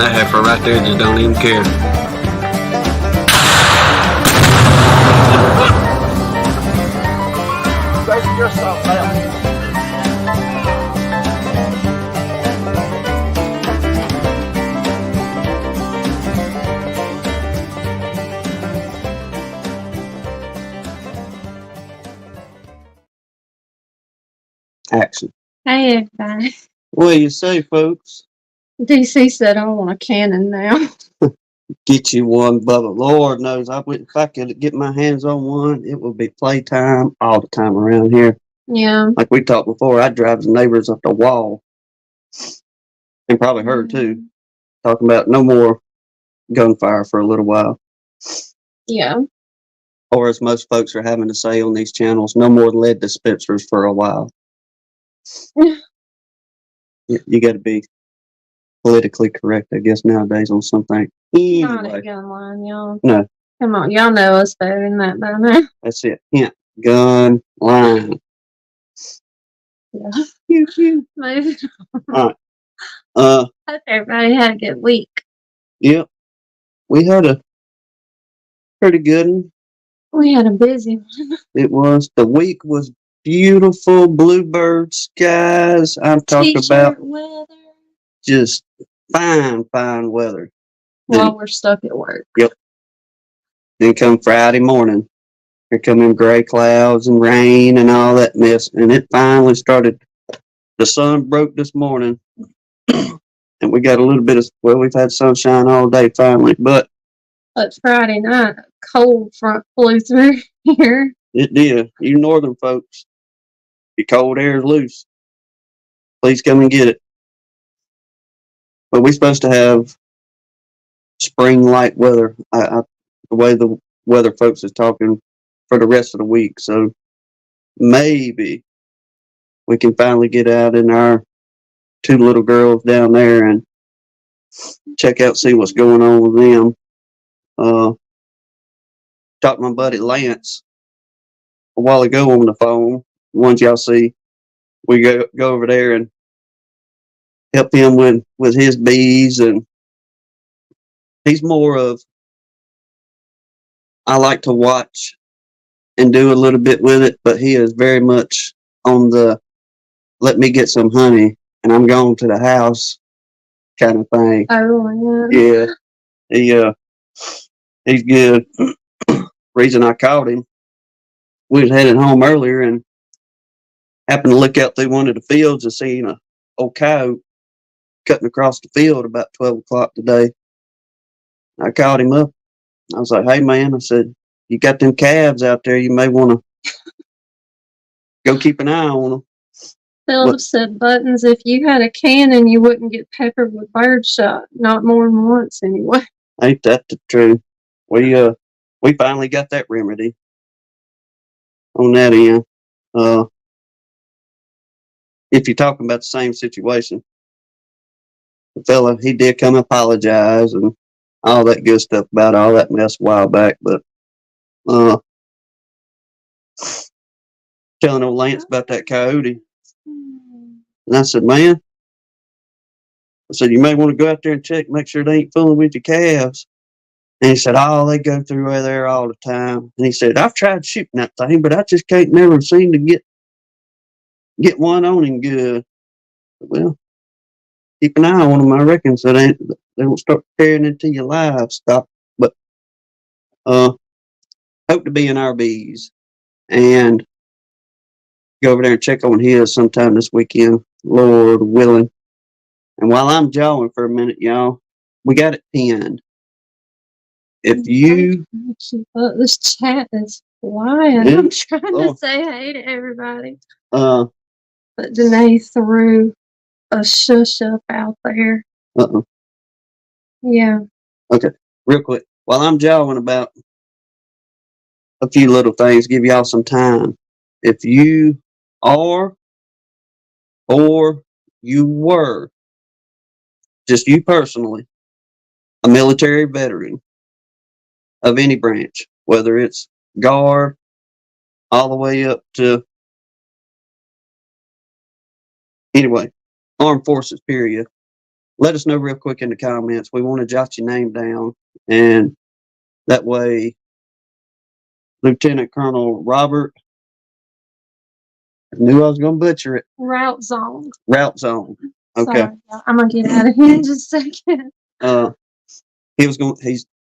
That heifer right there just don't even care. Save yourself now. Action. Hey, everybody. What do you say, folks? DC said I want a cannon now. Get you one, Bubba. Lord knows, if I could get my hands on one, it would be playtime all the time around here. Yeah. Like we talked before, I'd drive the neighbors up the wall. And probably her, too. Talking about no more gunfire for a little while. Yeah. Or as most folks are having to say on these channels, no more lead dispensers for a while. You got to be politically correct, I guess, nowadays on something. Not Anyway, at Gunline, y'all. no, Come on, y'all know us better than that by now. that's it. Hint. Gun line. Yeah. Pew, pew. Moving All right. on. Hope everybody had a good week. Yep. We had a pretty good one. We had a busy one. It was. The week was beautiful. Bluebird skies. I'm talking about weather. just fine weather. While we're stuck at work. Yep. Then come Friday morning, here come in gray clouds and rain and all that mess. And it finally started. The sun broke this morning. And we got a little bit of, well, we've had sunshine all day finally. But Friday night, a cold front flew through here. it did. You northern folks, your cold air is loose. Please come and get it. But we're supposed to have spring-like weather. The way the weather folks is talking for the rest of the week. So maybe we can finally get out in our two little girls down there and check out, see what's going on with them. Talked to my buddy Lance a while ago on the phone. The ones y'all see, we go over there and help him with his bees, and he's more of, I like to watch and do a little bit with it, but he is very much on the let me get some honey and I'm going to the house kind of thing. Oh, yeah. Yeah. He's good. Reason I called him, we was heading home earlier and happened to look out through one of the fields and seen a old coyote cutting across the field about 12 o'clock today. I called him up. I was like, hey, man, I said, you got them calves out there. You may want to go keep an eye on them. Philip said, Buttons, if you had a cannon, you wouldn't get peppered with birdshot. Not more than once, anyway. Ain't that the truth? We finally got that remedy on that end. If you're talking about the same situation, the fella, he did come apologize and all that good stuff about all that mess a while back, but telling old Lance about that coyote. And I said, man, I said, you may want to go out there and check, make sure they ain't fooling with your calves. And he said, oh, they go through there all the time. And he said, I've tried shooting that thing, but I just can't never seem to get one on him good. Well, keep an eye on them, I reckon, so they don't start tearing into your livestock. But hope to be in our bees and go over there and check on his sometime this weekend, Lord willing. And while I'm jawing for a minute, y'all, we got it pinned. If you keep up, this chat is flying. Yeah. I'm trying to say hey to everybody. But Danae threw a shush up out there. Yeah. Okay, real quick. While I'm jawing about a few little things, give y'all some time. If you are or you were, just you personally, a military veteran of any branch, whether it's Guard, all the way up to, anyway, Armed Forces, period, let us know real quick in the comments. We want to jot your name down, and that way, Lieutenant Colonel Robert. I knew I was going to butcher it. Route Zone. Route Zone. Okay. Sorry, I'm gonna get out of here in just a second.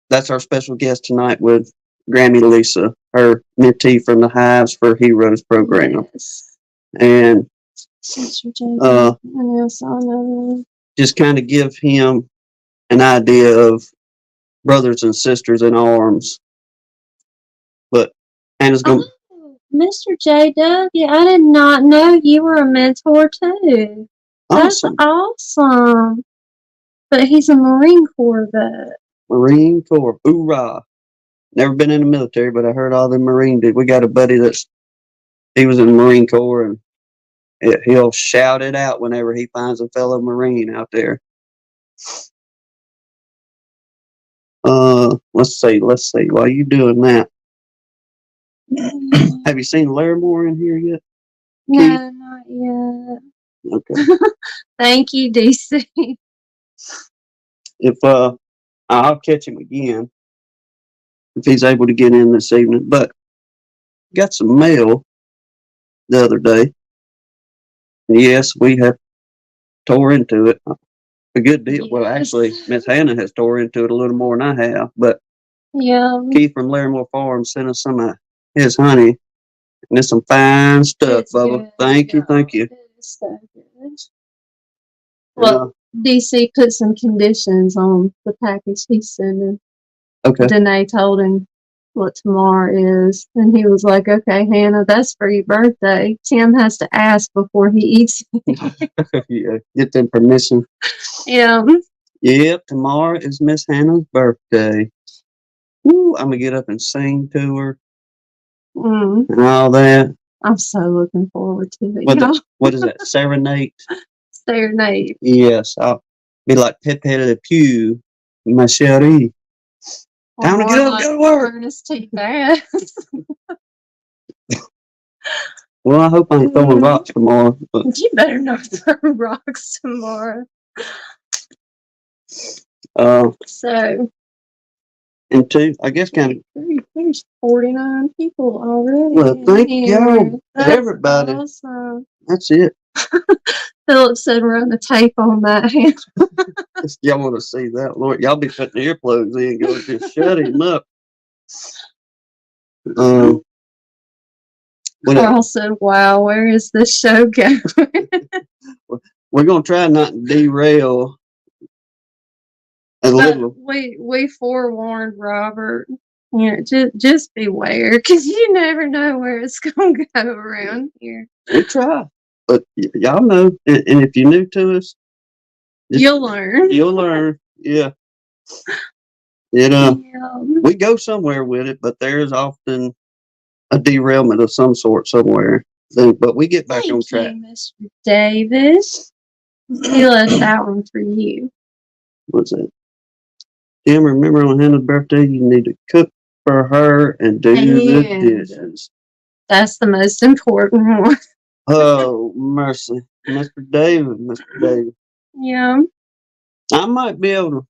That's our special guest tonight with Grammy Lisa, her mentee from the Hives for Heroes program. Yes. And Sister Jane, I know, so I know. just kind of give him an idea of brothers and sisters in arms. But Hannah's going to. Oh, Mr. JW, I did not know you were a mentor too. That's awesome. But he's a Marine Corps vet. Marine Corps. Hoorah. Never been in the military, but I heard all the Marine did. We got a buddy he was in the Marine Corps, and he'll shout it out whenever he finds a fellow Marine out there. Let's see. While you doing that, have you seen Larimore in here yet? No, not yet. Okay. Thank you, DC. If I'll catch him again if he's able to get in this evening. But got some mail the other day. Yes, we have tore into it a good deal. Yes. Well, actually, Miss Hannah has tore into it a little more than I have. But yeah, Keith from Larimore Farm sent us some of his honey, and it's some fine stuff, it's Bubba. good. Thank you. It is so good. Well, DC put some conditions on the package he's sending. Okay. Danae told him what tomorrow is, and he was like, "Okay, Hannah, that's for your birthday. Tim has to ask before he eats it." Yeah, get them permission. Yeah. Yep, tomorrow is Miss Hannah's birthday. Woo, I'm gonna get up and sing to her and all that. I'm so looking forward to it. What is that? Serenade? Serenade. Yes, I'll be like Pepe Le Pew, ma chérie. Time to get up, go to work. Ernest T. Bass. Well, I hope I ain't throwing rocks tomorrow. But, you better not throw rocks tomorrow. So. And two, I guess kind of. There's 49 people already. Well, thank y'all, everybody. Awesome. That's it. Philip said run the tape on that hand. Y'all want to see that? Lord, y'all be putting earplugs in, go just shut him up. Carl said, wow, where is this show going? We're going to try not to derail a little. We forewarned Robert. You know, just beware, because you never know where it's going to go around here. We try. But y'all know, and if you're new to us, you'll learn. You'll learn. Yeah. We go somewhere with it, but there's often a derailment of some sort somewhere. But we get back on track. Mr. Davis. He left that one for you. What's that? Tim, remember on Hannah's birthday, you need to cook for her and do the dishes. That's the most important one. Oh, mercy. Mr. David. Yeah. I might be able to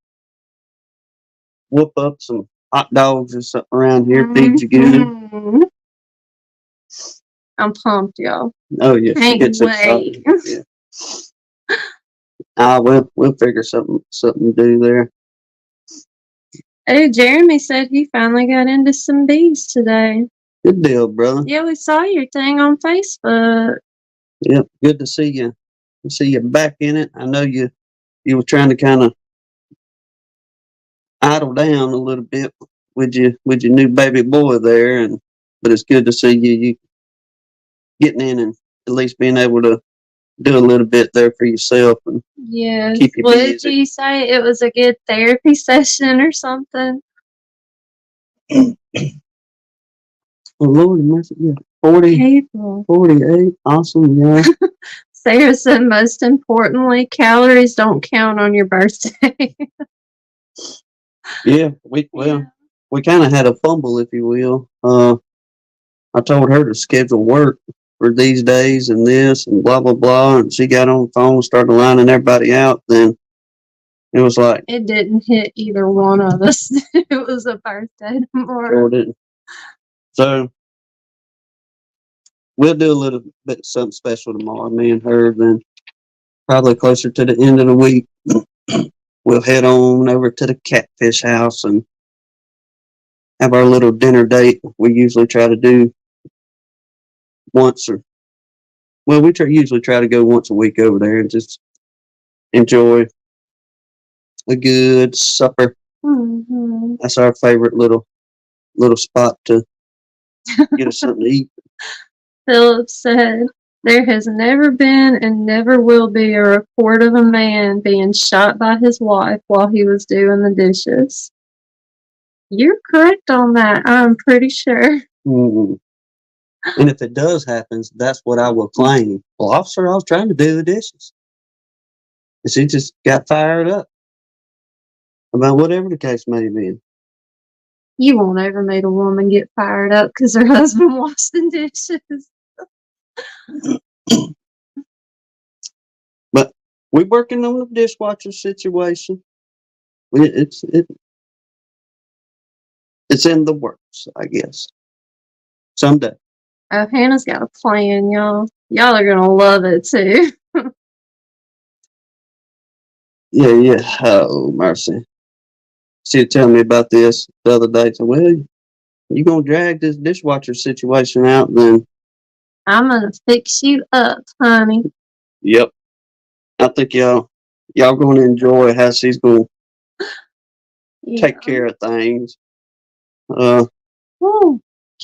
whoop up some hot dogs or something around here, feed you good. I'm pumped, y'all. Oh, yeah. Can't wait. Yeah. We'll figure something to do there. Oh, Jeremy said he finally got into some bees today. Good deal, brother. Yeah, we saw your thing on Facebook. Yep, good to see you. See you back in it. I know you were trying to kind of idle down a little bit with your new baby boy there, but it's good to see you getting in and at least being able to do a little bit there for yourself and keep you busy. What did you say? It was a good therapy session or something? Oh, Lord, yeah. 48. Awesome, yeah. Sarah said, most importantly, calories don't count on your birthday. Yeah, we kind of had a fumble, if you will. I told her to schedule work for these days and this and blah, blah, blah. And she got on the phone, started lining everybody out. Then It was like it didn't hit either one of us. It was a birthday tomorrow. Sure didn't. So we'll do a little bit something special tomorrow, me and her. Then probably closer to the end of the week, we'll head on over to the Catfish House and have our little dinner date. We usually try to do once or we usually try to go once a week over there and just enjoy a good supper. Mm-hmm. That's our favorite little spot to get us something to eat. Philip said, "There has never been and never will be a report of a man being shot by his wife while he was doing the dishes." You're correct on that, I'm pretty sure. Mm-hmm. And if it does happen, that's what I will claim. Well, officer, I was trying to do the dishes. And she just got fired up about whatever the case may be. You won't ever meet a woman get fired up because her husband washed the dishes. But we're working on the dishwasher situation. It's in the works, I guess. Someday. Oh, Hannah's got a plan, y'all. Y'all are gonna love it too. Yeah. Oh, mercy. She was telling me about this the other day. So, well, you gonna drag this dishwasher situation out, then I'm gonna fix you up, honey. yep. I think y'all gonna enjoy how she's gonna take care of things. Oh,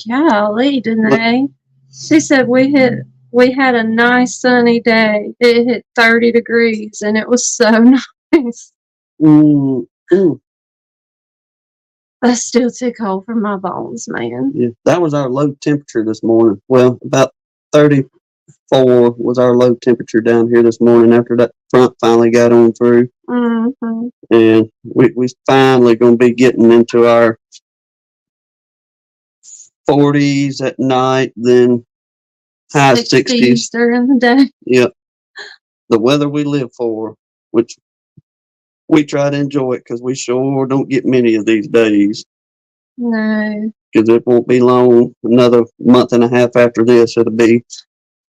golly, Danae. She said we had a nice sunny day. It hit 30 degrees and it was so nice. That still took hold from my bones, man. Yeah, that was our low temperature this morning. Well, about 34 was our low temperature down here this morning after that front finally got on through. Mm-hmm. And we finally going to be getting into our 40s at night, then high 60s during the day. Yep. The weather we live for, which we try to enjoy it because we sure don't get many of these days. No. Because it won't be long. Another month and a half after this, it'll be.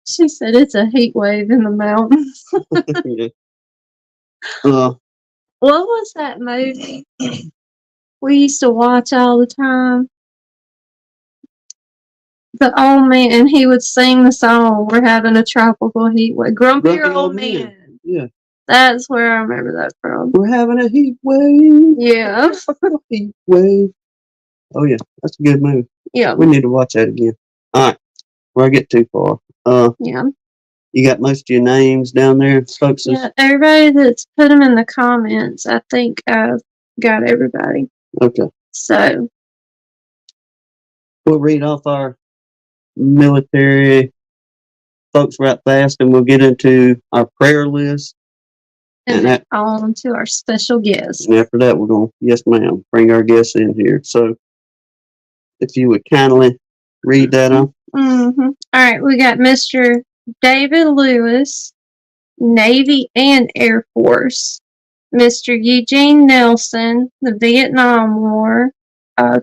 She said it's a heat wave in the mountains. Yeah. What was that movie we used to watch all the time? The old man, and he would sing the song, "We're having a tropical heat wave." Grumpy Old Man. Yeah. That's where I remember that from. We're having a heat wave. Yeah. Heat wave. Oh, yeah. That's a good movie. Yeah. We need to watch that again. All right. Before I get too far. Yeah. You got most of your names down there, folks? Yeah, everybody that's put them in the comments, I think I've got everybody. Okay. So. We'll read off our military folks right fast, and we'll get into our prayer list. And then on to our special guest. And after that, we're going to, yes, ma'am, bring our guests in here. So if you would kindly read that off. Mm-hmm. All right, we got Mr. David Lewis, Navy and Air Force. Mr. Eugene Nelson, the Vietnam War.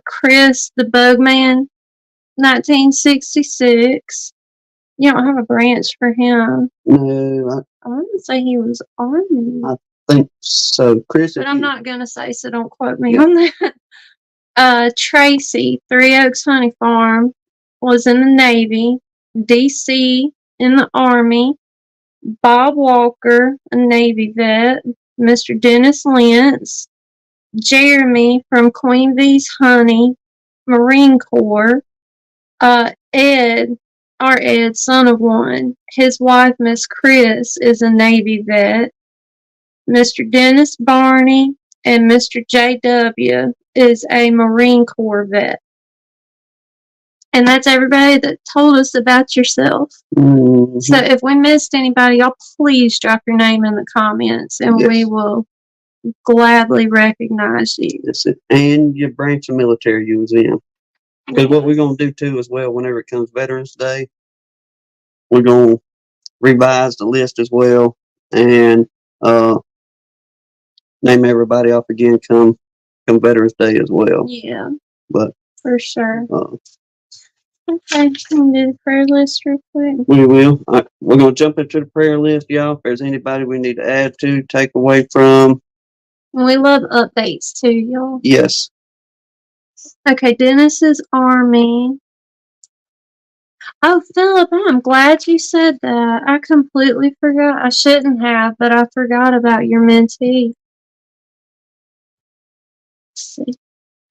Chris the Bugman, 1966. You don't have a branch for him. No, I want to say he was Army. I think so, Chris. But I'm not going to say, so don't quote me on that. Tracy, Three Oaks Honey Farm, was in the Navy. DC in the Army. Bob Walker, a Navy vet. Mr. Dennis Lentz. Jeremy from Queen Bee's Honey, Marine Corps. Ed, our Ed, son of one. His wife, Miss Chris, is a Navy vet. Mr. Dennis Barney and Mr. J.W. is a Marine Corps vet. And that's everybody that told us about yourself. Mm-hmm. So if we missed anybody, y'all please drop your name in the comments and we will gladly recognize you. That's it. And your branch of military you was in. Because what we're going to do too as well, whenever it comes Veterans Day, we're going to revise the list as well. And name everybody off again come Veterans Day as well. Yeah, But for sure. uh, Okay, can we do the prayer list real quick? we will. We're going to jump into the prayer list, y'all. If there's anybody we need to add to, take away from. We love updates too, y'all. Yes. Okay, Dennis's Army. Oh, Philip, I'm glad you said that. I completely forgot. I shouldn't have, but I forgot about your mentee. Let's see.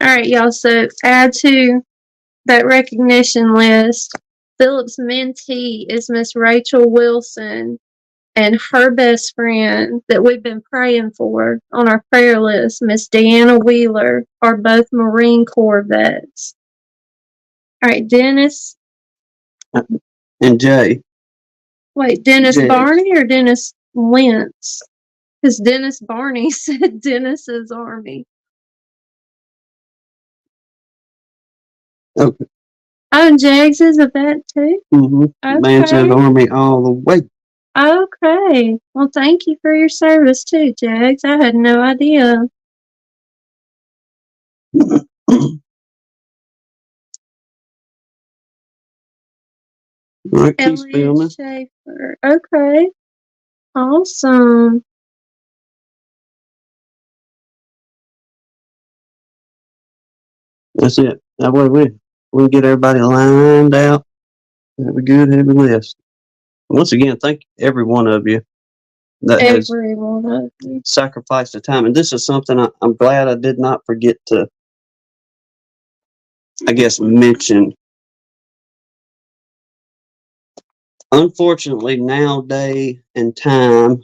All right, y'all. So add to that recognition list. Philip's mentee is Miss Rachel Wilson, and her best friend that we've been praying for on our prayer list, Miss Deanna Wheeler, are both Marine Corps vets. All right, Dennis. And Jay. Wait, Dennis Jay. Barney or Dennis Lentz? Because Dennis Barney said Dennis's Army. Okay. Oh, Jags is a vet too? Mm-hmm. Okay. Man says Army all the way. Okay. Well, thank you for your service too, Jags. I had no idea. All right, Keith Elliot Spillman. Schaefer. Okay. Awesome. That's it. That way we get everybody lined out. Have a good heavy list. Once again, thank every one of you that has Everyone of you. sacrificed the time. And this is something I'm glad I did not forget to, I guess, mention. Unfortunately, nowadays and time,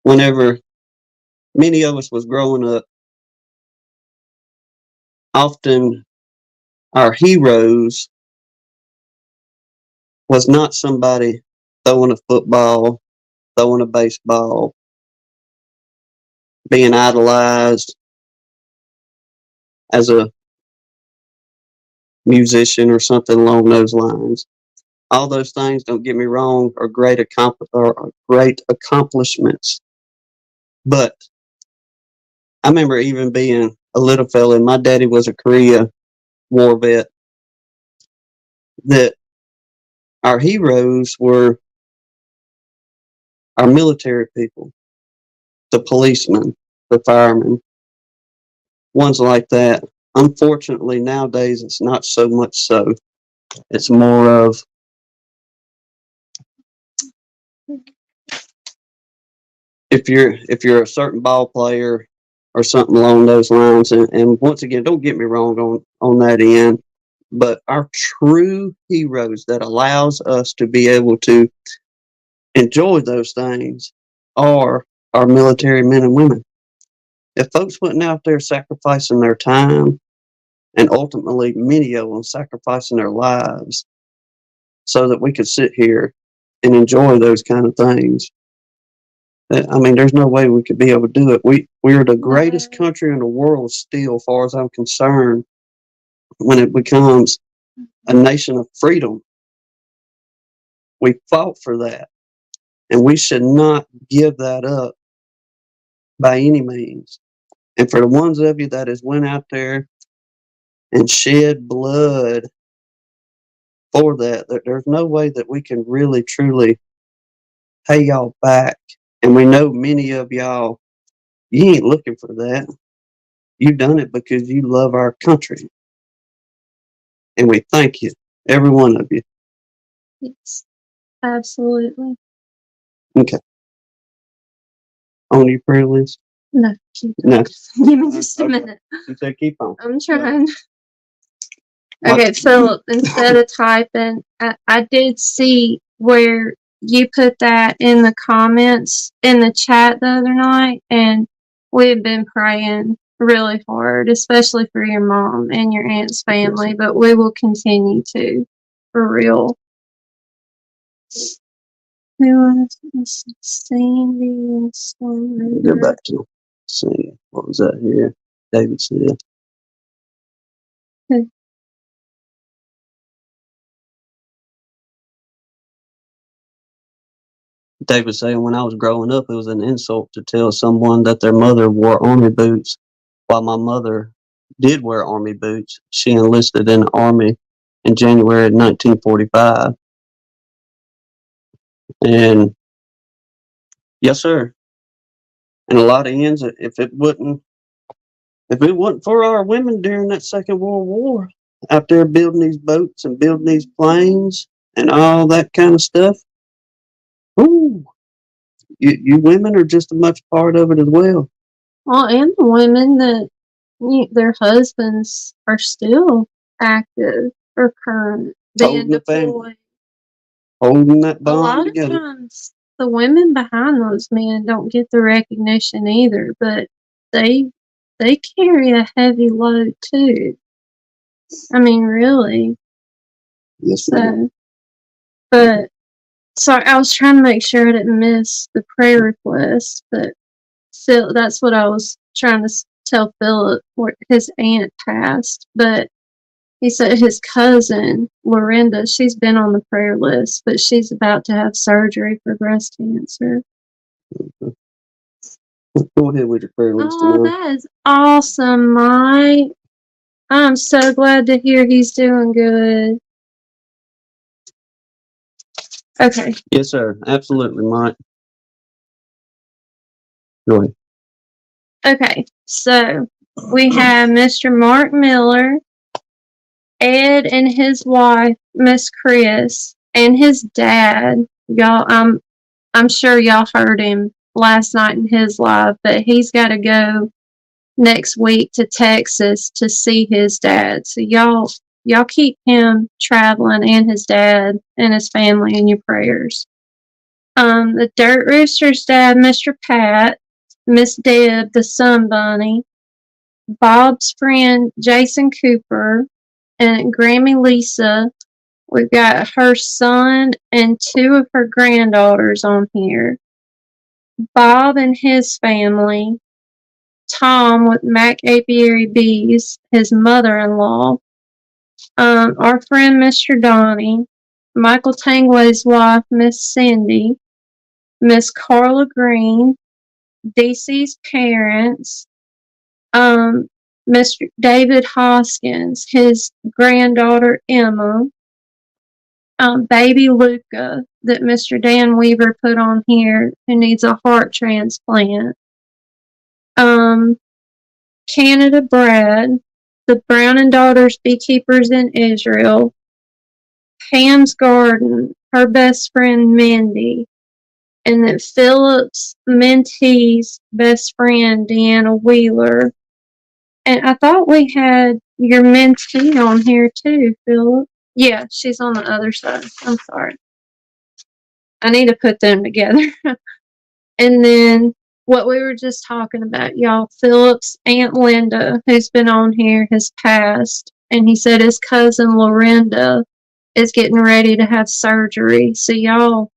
whenever many of us was growing up, often our heroes was not somebody throwing a football, throwing a baseball, being idolized as a musician or something along those lines. All those things, don't get me wrong, are great accomplishments. But I remember even being a little fella, and my daddy was a Korea war vet, that our heroes were our military people, the policemen, the firemen, ones like that. Unfortunately, nowadays it's not so much so. It's more of if you're a certain ball player or something along those lines. And once again, don't get me wrong on that end, but our true heroes that allows us to be able to enjoy those things are our military men and women. If folks wasn't out there sacrificing their time, and ultimately many of them sacrificing their lives so that we could sit here and enjoy those kind of things, I mean, there's no way we could be able to do it. We're the greatest country in the world still, as far as I'm concerned, when it becomes a nation of freedom. We fought for that, and we should not give that up by any means. And for the ones of you that has went out there and shed blood for that, there's no way that we can really truly pay y'all back. And we know many of y'all, you ain't looking for that. You done it because you love our country. And we thank you, every one of you. Yes, absolutely. Okay. On your prayer list? No, keep No. Give me just a minute. You said keep on. I'm trying. Okay, Philip, instead of typing, I did see where you put that in the comments in the chat the other night, and we've been praying really hard, especially for your mom and your aunt's family, but we will continue to, for real. Who was Sandy? Go back to see what was that here? David said. They was saying when I was growing up, it was an insult to tell someone that their mother wore army boots. While my mother did wear army boots, she enlisted in the army in January of 1945. And yes, sir. And a lot of ends, if it wasn't for our women during that Second World War, out there building these boats and building these planes and all that kind of stuff, ooh, you women are just as much part of it as well. Well, and the women that their husbands are still active or current, being Holding the family, deployed. holding that A lot bond of together. times, the women behind those men don't get the recognition either, but they carry a heavy load too. I mean, really. Yes, ma'am. So I was trying to make sure I didn't miss the prayer request, but Phil, that's what I was trying to tell Philip. His aunt passed, but he said his cousin Lorinda, she's been on the prayer list, but she's about to have surgery for breast cancer. Go ahead with your prayer list. Oh, that is awesome, Mike. I'm so glad to hear he's doing good. Okay. Yes, sir. Absolutely, Mike. Go ahead. Okay, so we have Mr. Mark Miller, Ed and his wife, Miss Chris, and his dad. Y'all, I'm sure y'all heard him last night in his live, but he's got to go next week to Texas to see his dad. So y'all keep him traveling and his dad and his family in your prayers. The Dirt Rooster's dad, Mr. Pat, Miss Deb, the Sun Bunny, Bob's friend Jason Cooper, and Grammy Lisa. We've got her son and two of her granddaughters on here. Bob and his family. Tom with Mac Apiary Bees, his mother-in-law. Our friend Mr. Donnie. Michael Tangway's wife, Miss Cindy. Miss Carla Green. DC's parents. Mr. David Hoskins, his granddaughter Emma, baby Luca that Mr. Dan Weaver put on here who needs a heart transplant. Canada Brad, the Brown and Daughters beekeepers in Israel, Pam's garden, her best friend Mindy, and then Philip's mentee's best friend Deanna Wheeler. And I thought we had your mentee on here too, Philip. Yeah, she's on the other side. I'm sorry. I need to put them together. And then what we were just talking about, y'all, Philip's Aunt Linda, who's been on here, has passed. And he said his cousin Lorinda is getting ready to have surgery. So y'all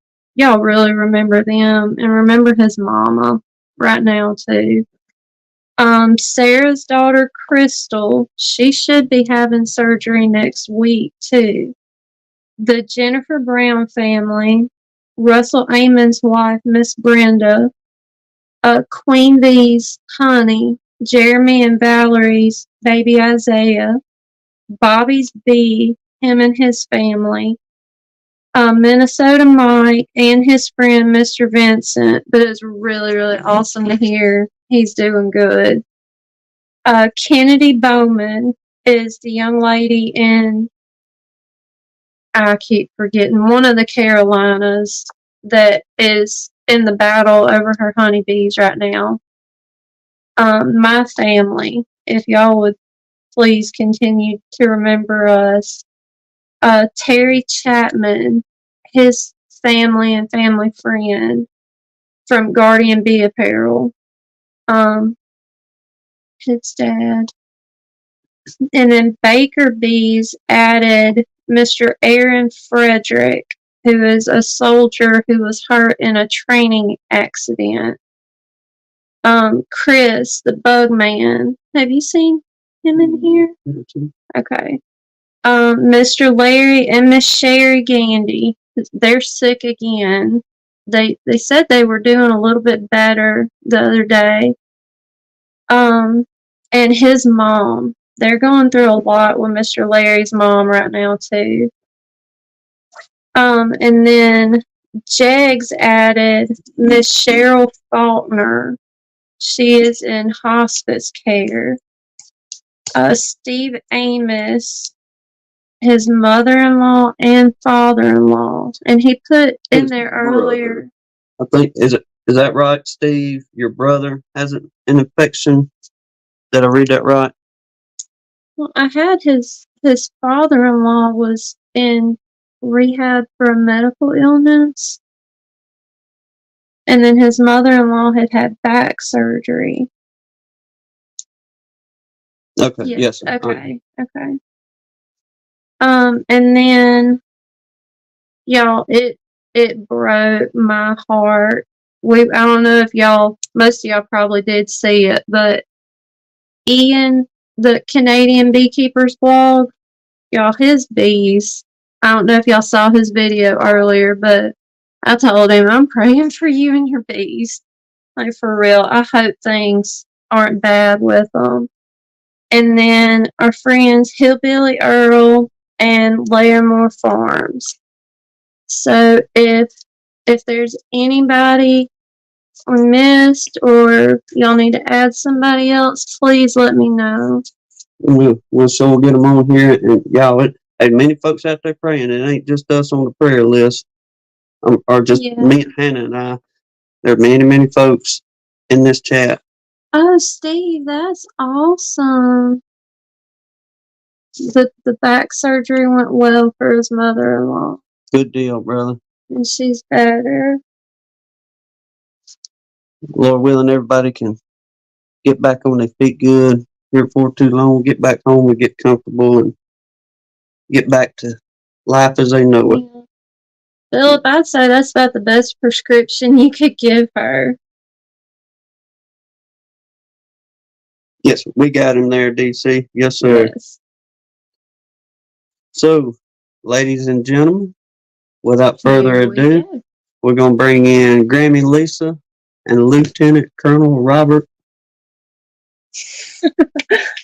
really remember them and remember his mama right now too. Sarah's daughter, Crystal, she should be having surgery next week, too. The Jennifer Brown family, Russell Amon's wife, Miss Brenda, Queen Bee's Honey, Jeremy and Valerie's baby Isaiah, Bobby's Bee, him and his family, Minnesota Mike and his friend, Mr. Vincent, but it's really, really awesome to hear he's doing good. Kennedy Bowman is the young lady in, I keep forgetting, one of the Carolinas that is in the battle over her honeybees right now. My family, if y'all would please continue to remember us. Terry Chapman, his family and family friend from Guardian Bee Apparel. His dad. And then Baker Bees added Mr. Aaron Frederick, who is a soldier who was hurt in a training accident. Chris, the bug man. Have you seen him in here? Okay. Mr. Larry and Miss Sherry Gandy. They're sick again. they said they were doing a little bit better the other day. And his mom, they're going through a lot with Mr. Larry's mom right now too. And then Jegs added Miss Cheryl Faulkner. She is in hospice care. Steve Amos, his mother-in-law and father-in-law, and he put in His there brother. earlier. I think is that right, Steve? Your brother has an infection. Did I read that right? Well, I had his father-in-law was in rehab for a medical illness, and then his mother-in-law had back surgery. Okay. Yeah, Yes. Sir. okay. Okay. And then y'all, it broke my heart. I don't know if most of y'all probably did see it, but Ian, the Canadian beekeepers blog, y'all, his bees. I don't know if y'all saw his video earlier, but I told him I'm praying for you and your bees. Like, for real. I hope things aren't bad with them. And then our friends Hillbilly Earl and Larimore Farms. So if there's anybody we missed or y'all need to add somebody else, please let me know. We'll sure get them on here, and y'all, hey, many folks out there praying. It ain't just us on the prayer list, or just me, Hannah, and I. There are many folks in this chat. Oh, Steve, that's awesome. The back surgery went well for his mother-in-law. Good deal, brother. And she's better. Lord willing, everybody can get back on their feet good here for too long. Get back home and get comfortable and get back to life as they know it. Yeah. Philip, I'd say that's about the best prescription you could give her. Yes, we got him there, DC. Yes, sir. Yes. So, ladies and gentlemen, without further Here we ado, go. we're going to bring in Grammy Lisa and Lieutenant Colonel Robert. I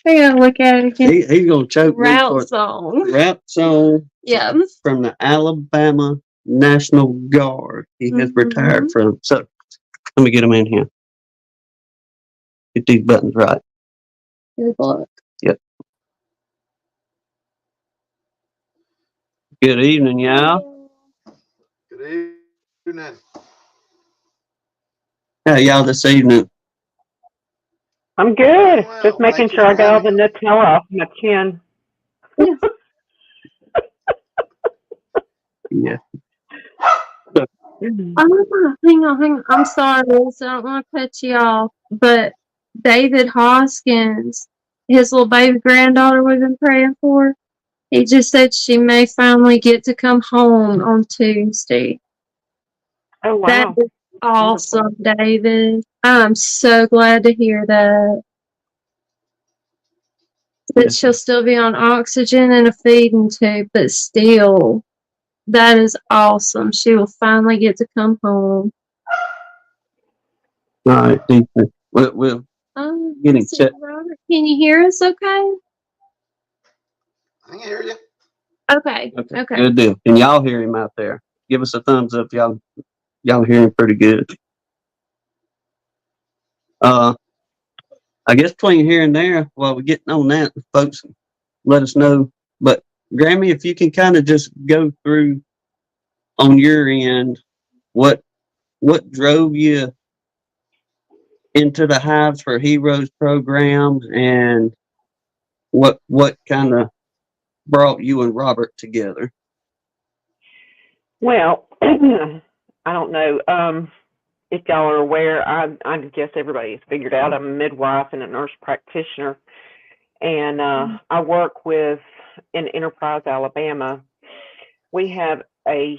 gotta look at it again. He's going to choke me for Route song. Rap song Yeah. from the Alabama National Guard. He has retired from. So, let me get him in here. Get these buttons right. Good luck. Yep. Good evening, y'all. Good evening. How y'all this evening? I'm good. Well, Just making thank you sure I for got all the having me. Nutella off my chin. Yeah. Hang on. I'm sorry, Lisa. I don't want to cut you off, but David Hoskins, his little baby granddaughter we've been praying for, he just said she may finally get to come home on Tuesday. Oh, That wow. is awesome, David. I'm so glad to hear that. That she'll still be on oxygen and a feeding tube, but still, that is awesome. She will finally get to come home. All right, decent. We'll get him checked. Robert, can you hear us okay? I can hear you. Okay. Good deal. Can y'all hear him out there? Give us a thumbs up. Y'all hear him pretty good. I guess between here and there, while we're getting on that, folks, let us know. But Grammy, if you can kind of just go through on your end, what drove you into the Hives for Heroes program, and what kind of brought you and Robert together? Well, I don't know if y'all are aware. I guess everybody has figured out I'm a midwife and a nurse practitioner. And I work in Enterprise, Alabama. We have a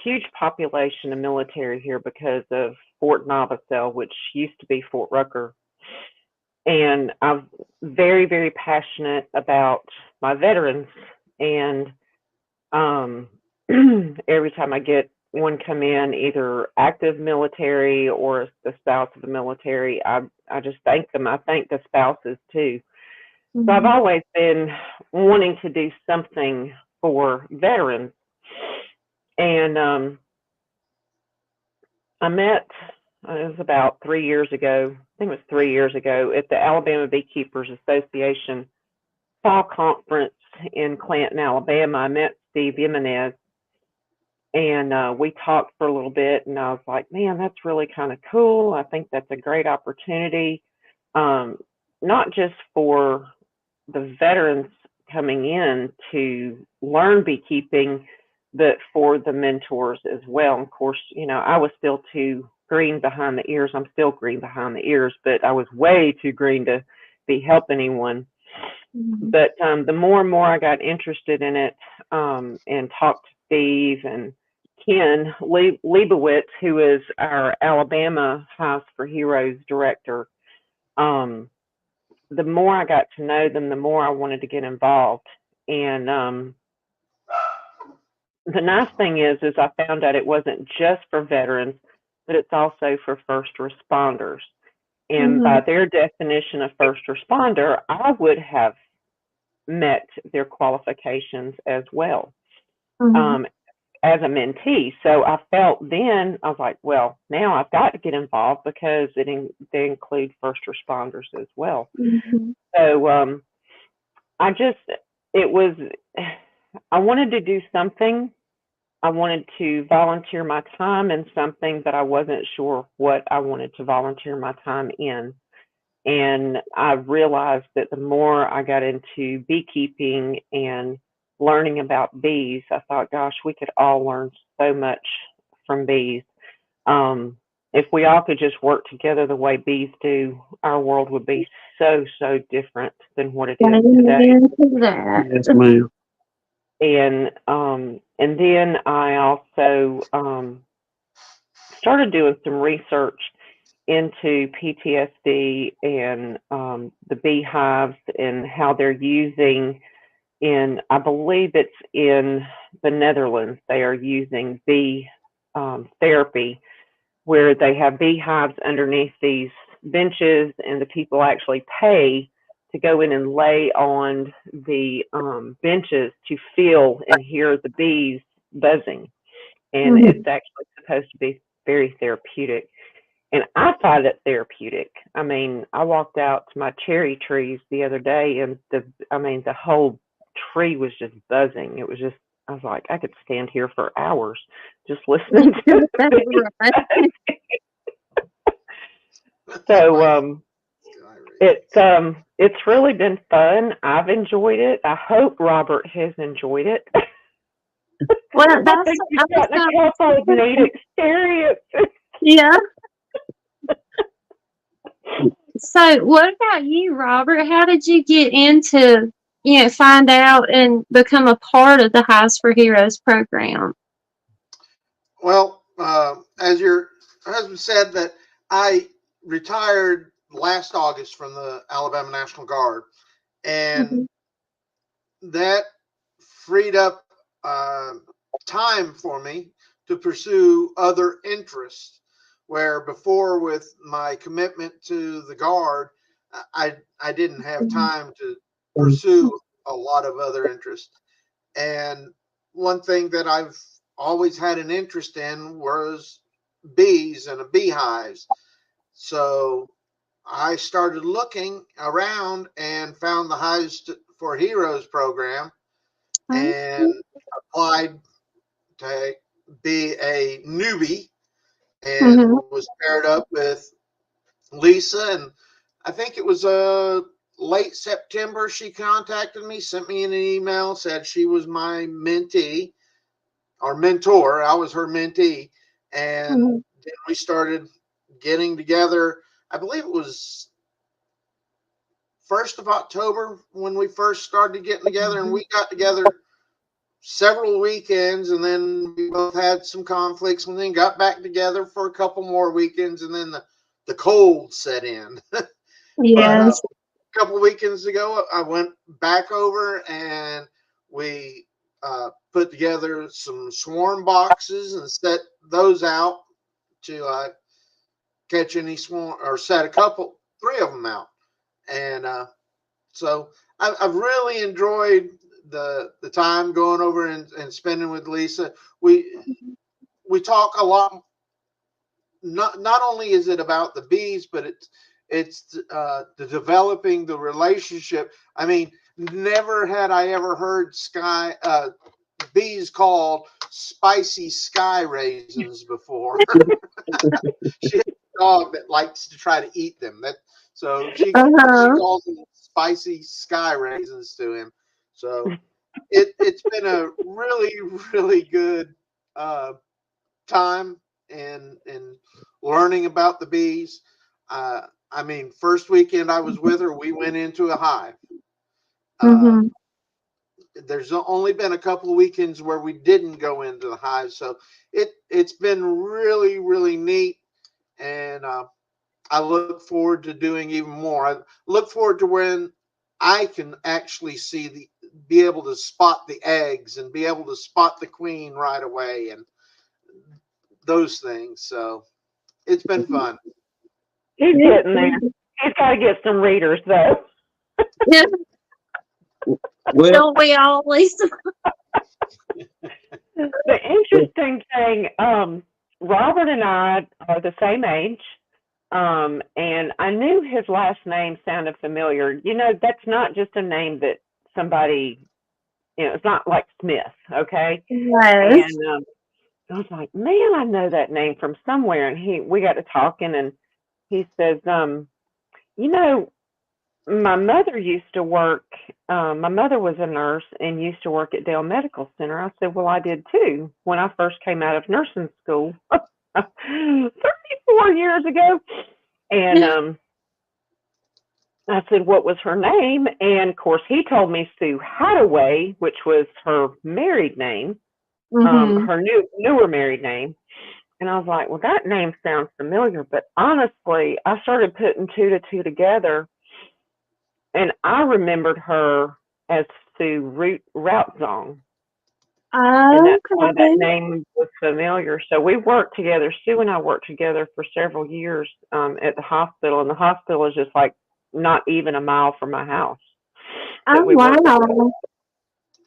huge population of military here because of Fort Navasel, which used to be Fort Rucker. And I'm very, very passionate about my veterans. And every time I get one come in, either active military or the spouse of the military, I just thank them. I thank the spouses too. So I've always been wanting to do something for veterans. And I met, it was about 3 years ago, I think it was 3 years ago, at the Alabama Beekeepers Association fall conference in Clanton, Alabama. I met Steve Jimenez, and we talked for a little bit, and I was like, man, that's really kind of cool. I think that's a great opportunity, not just for the veterans coming in to learn beekeeping, but for the mentors as well. And of course, I was still too green behind the ears. I'm still green behind the ears, but I was way too green to be help anyone. But the more and more I got interested in it, and talked to Steve and Ken Leibowitz, who is our Alabama Hives for Heroes director, the more I got to know them, the more I wanted to get involved. And the nice thing is I found out it wasn't just for veterans, but it's also for first responders. And by their definition of first responder, I would have met their qualifications as well, as a mentee. So I felt then, I was like, well, now I've got to get involved because they include first responders as well. So I wanted to do something. I wanted to volunteer my time in something, but I wasn't sure what I wanted to volunteer my time in. And I realized that the more I got into beekeeping and learning about bees, I thought, gosh, we could all learn so much from bees. If we all could just work together the way bees do, our world would be so, so different than what it is today. Yes, ma'am. And then I also started doing some research into PTSD and the beehives and how they're using I believe it's in the Netherlands, they are using bee therapy, where they have beehives underneath these benches, and the people actually pay to go in and lay on the benches to feel and hear the bees buzzing. And it's actually supposed to be very therapeutic. And I find it therapeutic. I mean, I walked out to my cherry trees the other day, and the whole tree was just buzzing. It was just, I was like, I could stand here for hours just listening to the So it's really been fun. I've enjoyed it. I hope Robert has enjoyed it. Well, I think you've gotten a couple of neat experiences. Yeah. So, what about you, Robert? How did you get into, find out and become a part of the Hives for Heroes program? Well, as your husband said, that I retired last August from the Alabama National Guard, and that freed up time for me to pursue other interests, where before, with my commitment to the Guard, I didn't have time to pursue a lot of other interests. And one thing that I've always had an interest in was bees and beehives. So I started looking around and found the Hives for Heroes program and applied to be a newbie, and was paired up with Lisa. And I think it was late September she contacted me, sent me an email, said she was my mentee or mentor. I was her mentee. And then we started getting together. I believe it was 1st of October when we first started getting together, and we got together several weekends, and then we both had some conflicts, and then got back together for a couple more weekends, and then the cold set in. Yes. But a couple weekends ago, I went back over, and we put together some swarm boxes and set those out to catch any swarm, or set three of them out. And so I've really enjoyed the time going over and spending with Lisa. We talk a lot. Not only is it about the bees, but it's the developing the relationship. I mean, never had I ever heard bees called spicy sky raisins before. She has a dog that likes to try to eat them. So she calls them spicy sky raisins to him. So it's been a really, really good time in learning about the bees. I mean, first weekend I was with her, we went into a hive. There's only been a couple of weekends where we didn't go into the hive, so it's been really, really neat, and I look forward to doing even more. I look forward to when I can actually be able to spot the eggs and be able to spot the queen right away and those things. So it's been fun. He's getting there. He's got to get some readers, though. Yeah. Well, Don't we all, Lisa? The interesting thing, Robert and I are the same age, and I knew his last name sounded familiar. You know, that's not just a name that somebody, it's not like Smith, okay? Yes. And I was like, man, I know that name from somewhere. And we got to talking, and he says, my mother used to work, my mother was a nurse and used to work at Dale Medical Center. I said, well, I did too when I first came out of nursing school 34 years ago. And I said, what was her name? And of course, he told me Sue Hadaway, which was her married name, her newer married name. And I was like, well, that name sounds familiar. But honestly, I started putting two to two together. And I remembered her as Sue Routzong. And that's why that name was familiar. So we worked together. Sue and I worked together for several years at the hospital. And the hospital is just like not even a mile from my house. Oh, wow.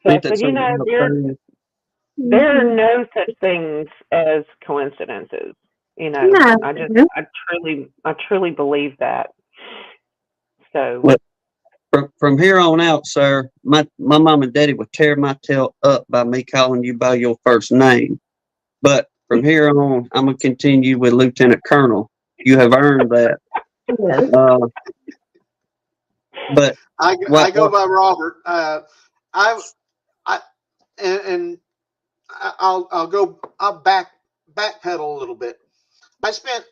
So I said, there are no such things as coincidences. Yeah. I truly believe that. So. Well, from here on out, sir, my mom and daddy would tear my tail up by me calling you by your first name. But from here on, I'm going to continue with Lieutenant Colonel. You have earned that. But I go by Robert. I'll backpedal a little bit. I spent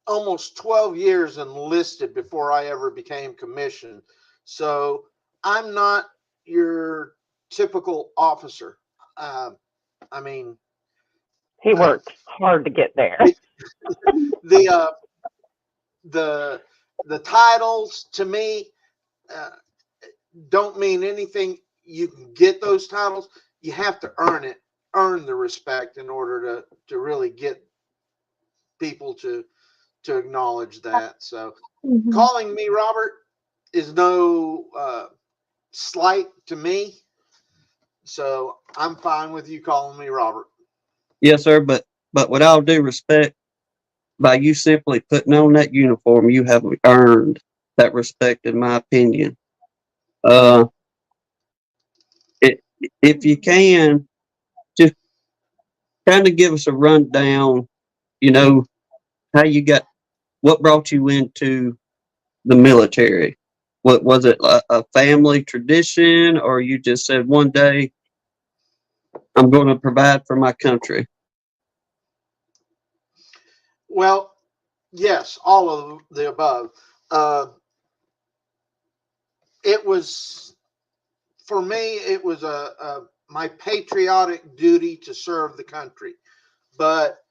almost 12 years enlisted before I ever became commissioned. So I'm not your typical officer. I mean, he worked hard to get there. The titles to me don't mean anything. You can get those titles. You have to earn the respect in order to really get people to acknowledge that. So calling me Robert is no slight to me. So I'm fine with you calling me Robert. Yes, sir. But with all due respect, by you simply putting on that uniform, you have earned that respect, in my opinion. If you can, just kind of give us a rundown, how you what brought you into the military? What was it, a family tradition, or you just said one day, I'm going to provide for my country? Well, yes, all of the above. It was, for me, it was my patriotic duty to serve the country, but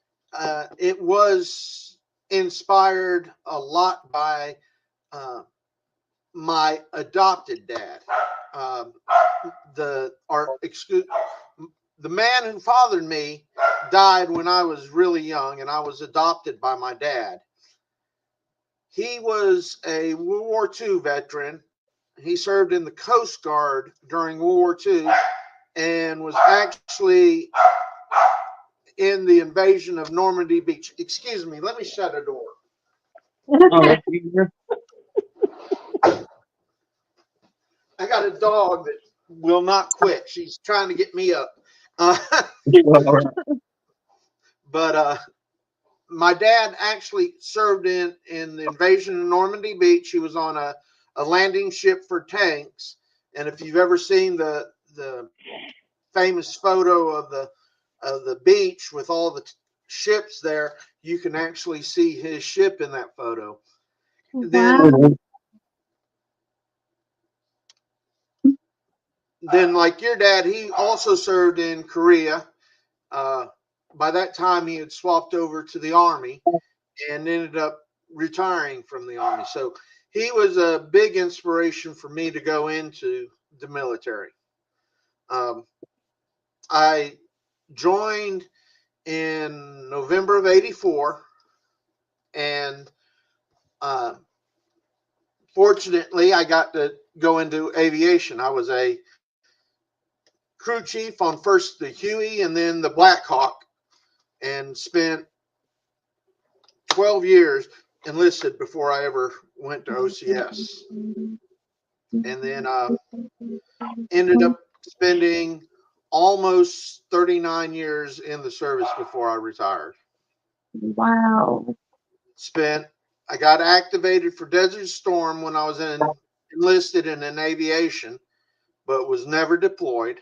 it was inspired a lot by my adopted dad. The man who fathered me died when I was really young, and I was adopted by my dad. He was a World War II veteran. He served in the Coast Guard during World War II and was actually in the invasion of Normandy Beach. Excuse me, let me shut a door. Oh, I got a dog that will not quit. She's trying to get me up. But my dad actually served in the invasion of Normandy Beach. He was on a landing ship for tanks. And if you've ever seen the famous photo of the beach with all the ships there, you can actually see his ship in that photo. Wow. Then, like your dad, he also served in Korea. By that time, he had swapped over to the Army and ended up retiring from the Army. So he was a big inspiration for me to go into the military. I joined in November of '84, and fortunately, I got to go into aviation. I was a crew chief on first the Huey and then the Black Hawk, and spent 12 years enlisted before I ever went to OCS. And then ended up spending almost 39 years in the service before I retired. Wow. I got activated for Desert Storm when I was enlisted in aviation, but was never deployed.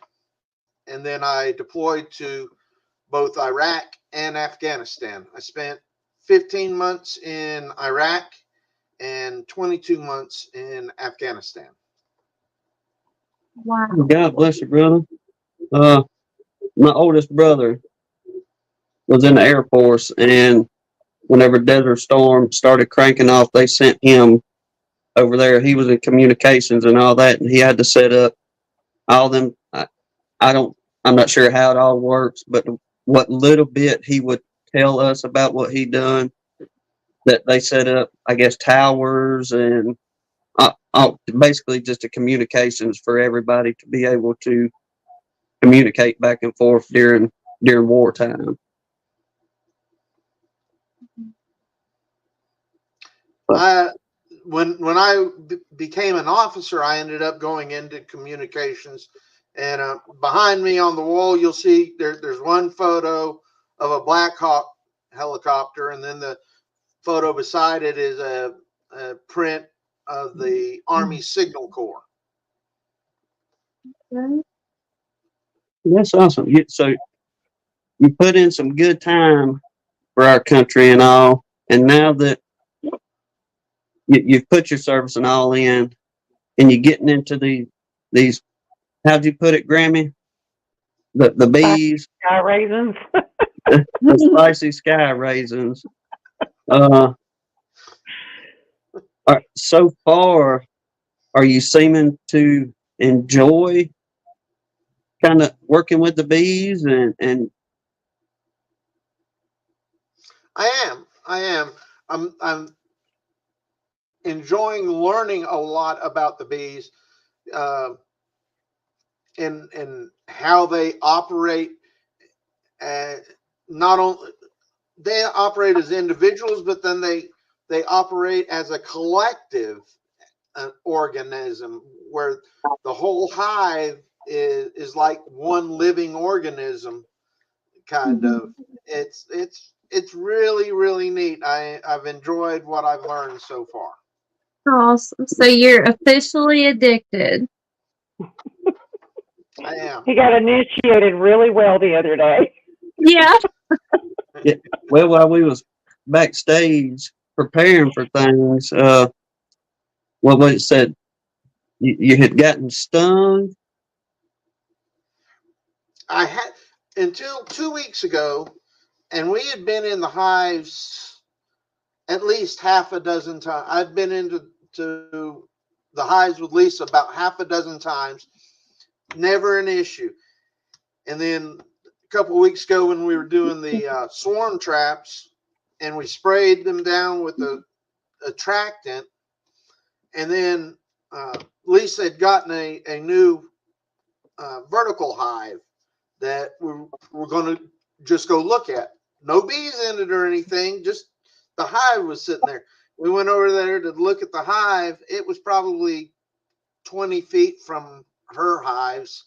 And then I deployed to both Iraq and Afghanistan. I spent 15 months in Iraq and 22 months in Afghanistan. Wow. God bless you, brother. My oldest brother was in the Air Force, and whenever Desert Storm started cranking off, they sent him over there. He was in communications and all that, and he had to set up all them. I'm not sure how it all works, but what little bit he would tell us about what he done, that they set up, I guess, towers and basically just a communications for everybody to be able to communicate back and forth during wartime. When I became an officer, I ended up going into communications. And behind me on the wall, you'll see there's one photo of a Black Hawk helicopter, and then the photo beside it is a print of the Army Signal Corps. That's awesome. So you put in some good time for our country and all, and now that you've put your service and all in, and you're getting into these, how'd you put it, Grammy? The bees, Sky raisins. the spicy sky raisins. So far, are you seeming to enjoy kind of working with the bees and I am. I'm enjoying learning a lot about the bees, and how they operate. Not only they operate as individuals, but then they operate as a collective organism, where the whole hive is like one living organism, kind of. It's really, really neat. I've enjoyed what I've learned so far. Awesome. So you're officially addicted. I am. He got initiated really well the other day. Yeah. yeah, well, while we was backstage preparing for things, what it said, you had gotten stung. I had until 2 weeks ago, and we had been in the hives at least half a dozen times. I'd been into the hives with Lisa about half a dozen times. Never an issue. And then a couple of weeks ago when we were doing the swarm traps and we sprayed them down with the attractant, and then Lisa had gotten a new vertical hive that we're going to just go look at. No bees in it or anything, just the hive was sitting there. We went over there to look at the hive. It was probably 20 feet from her hives.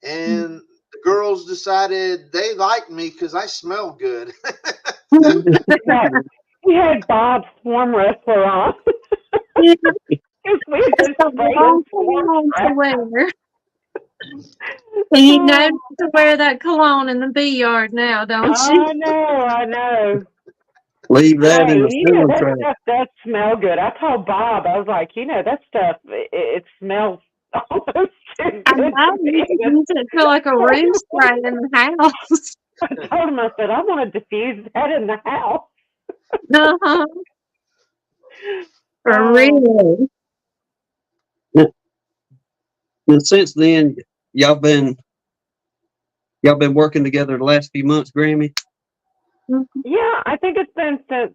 And the girls decided they liked me because I smell good. We had Bob Swarm Wrestler on. Yeah, We had that's been a spraying long swarm cologne to traps. wear. And you know to wear that cologne in the bee yard now, don't you? I know. Leave that Hey, in the storm that trap. stuff does smell good. I told Bob, I was like, that stuff, it smells almost too I good know to you be can good. use it to like a room spray in the house. I told him, I said, I want to diffuse that in the house. Uh-huh. For Oh, real. And since then, y'all been working together the last few months, Grammy. yeah, I think it's been since,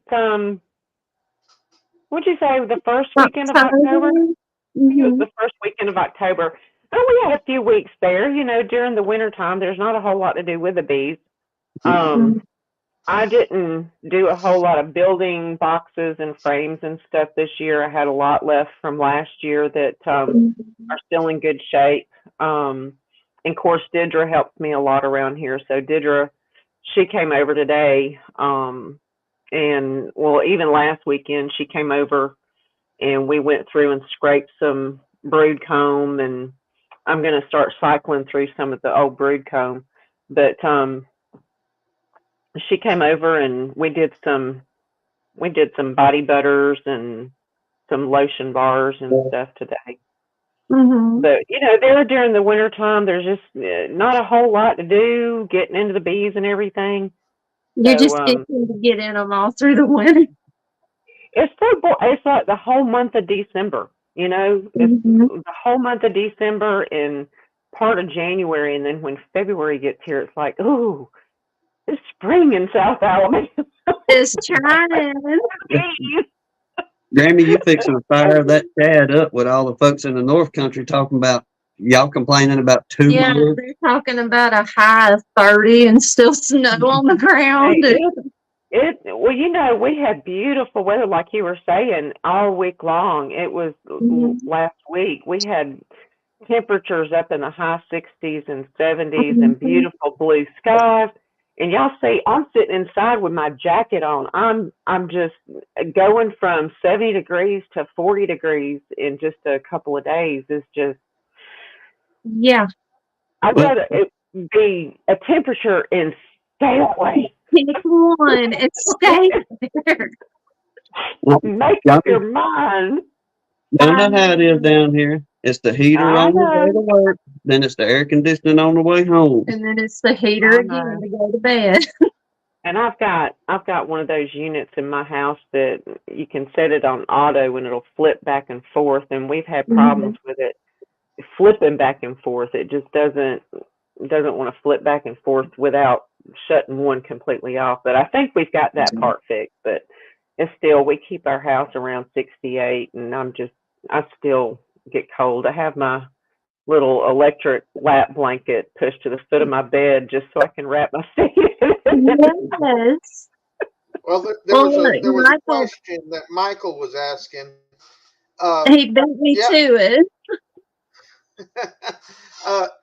what'd you say, the first weekend of October. October? I think it was Mm-hmm. the first weekend of October. And we had a few weeks there. During the wintertime, there's not a whole lot to do with the bees. I didn't do a whole lot of building boxes and frames and stuff this year. I had a lot left from last year that are still in good shape. And of course, Didra helps me a lot around here. So Didra, she came over today. And well, even last weekend, she came over and we went through and scraped some brood comb, and I'm going to start cycling through some of the old brood comb. But she came over and we did some body butters and some lotion bars and stuff today. Mm-hmm. But there during the wintertime, there's just not a whole lot to do getting into the bees and everything. You So just itching to get in them all through the winter. it's like the whole month of December. It's the whole month of December and part of January, and then when February gets here, it's like, ooh, it's spring in South Alabama. It's trying. Grammy, you fixing to fire that chat up with all the folks in the North Country talking about y'all complaining about 2 Yeah, months. they're talking about a high of 30 and still snow on the ground. Well, we had beautiful weather, like you were saying, all week long. It was last week. We had temperatures up in the high 60s and 70s and beautiful blue skies. And y'all see, I'm sitting inside with my jacket on. I'm just going from 70 degrees to 40 degrees in just a couple of days. It's just, Yeah. I'd rather it be a temperature and stay away. Pick one and stay there. Make up your mind. Y'all know how it is down here. It's the heater on the way to work, then it's the air conditioning on the way home. And then it's the heater again to go to bed. And I've got one of those units in my house that you can set it on auto and it'll flip back and forth. And we've had problems with it flipping back and forth. It just doesn't want to flip back and forth without shutting one completely off. But I think we've got that part fixed. But it's still, we keep our house around 68, and I still get cold. I have my little electric lap blanket pushed to the foot of my bed just so I can wrap my feet in it. Yes. Well, there was a question that Michael was asking. He beat me to it.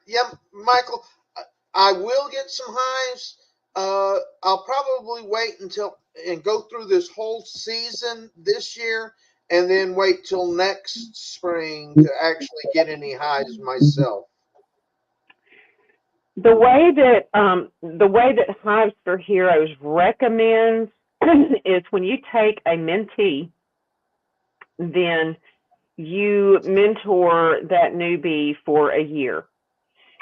Yeah, Michael, I will get some hives. I'll probably wait and go through this whole season this year, and then wait till next spring to actually get any hives myself. The way that Hives for Heroes recommends is when you take a mentee, then you mentor that newbie for a year.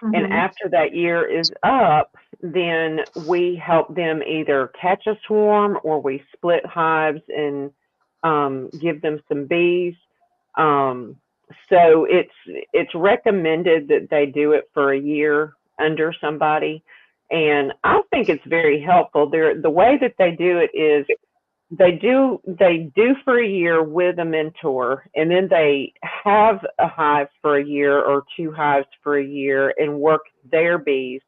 And after that year is up, then we help them either catch a swarm or we split hives and give them some bees. So it's recommended that they do it for a year under somebody, and I think it's very helpful. The way that they do it is they do for a year with a mentor, and then they have a hive for a year or two hives for a year and work their bees,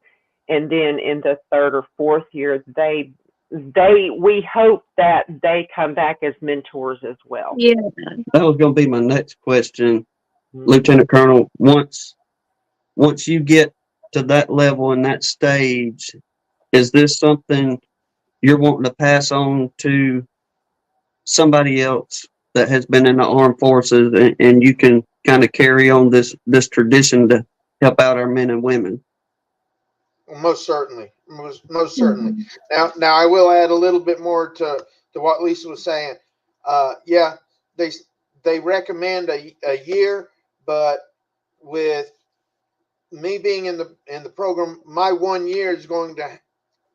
and then in the third or fourth year we hope that they come back as mentors as well. Yeah. That was going to be my next question, Mhm. Lieutenant Colonel. Once you get to that level and that stage, is this something you're wanting to pass on to somebody else that has been in the armed forces, and you can kind of carry on this tradition to help out our men and women? Well, most certainly, most certainly. Now I will add a little bit more to what Lisa was saying. Yeah, they they recommend a year, but with me being in the program, my 1 year is going to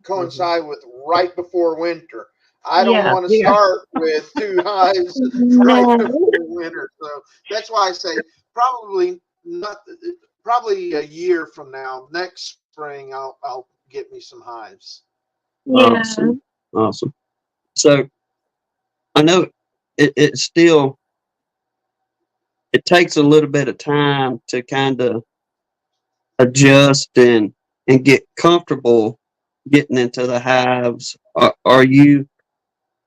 coincide with right before winter. I don't Yeah. want to start with two hives right No. before winter, so that's why I say probably not. Probably a year from now, next spring, I'll get me some hives. Yeah. Awesome. So I know it still it takes a little bit of time to kind of adjust and get comfortable getting into the hives. Are you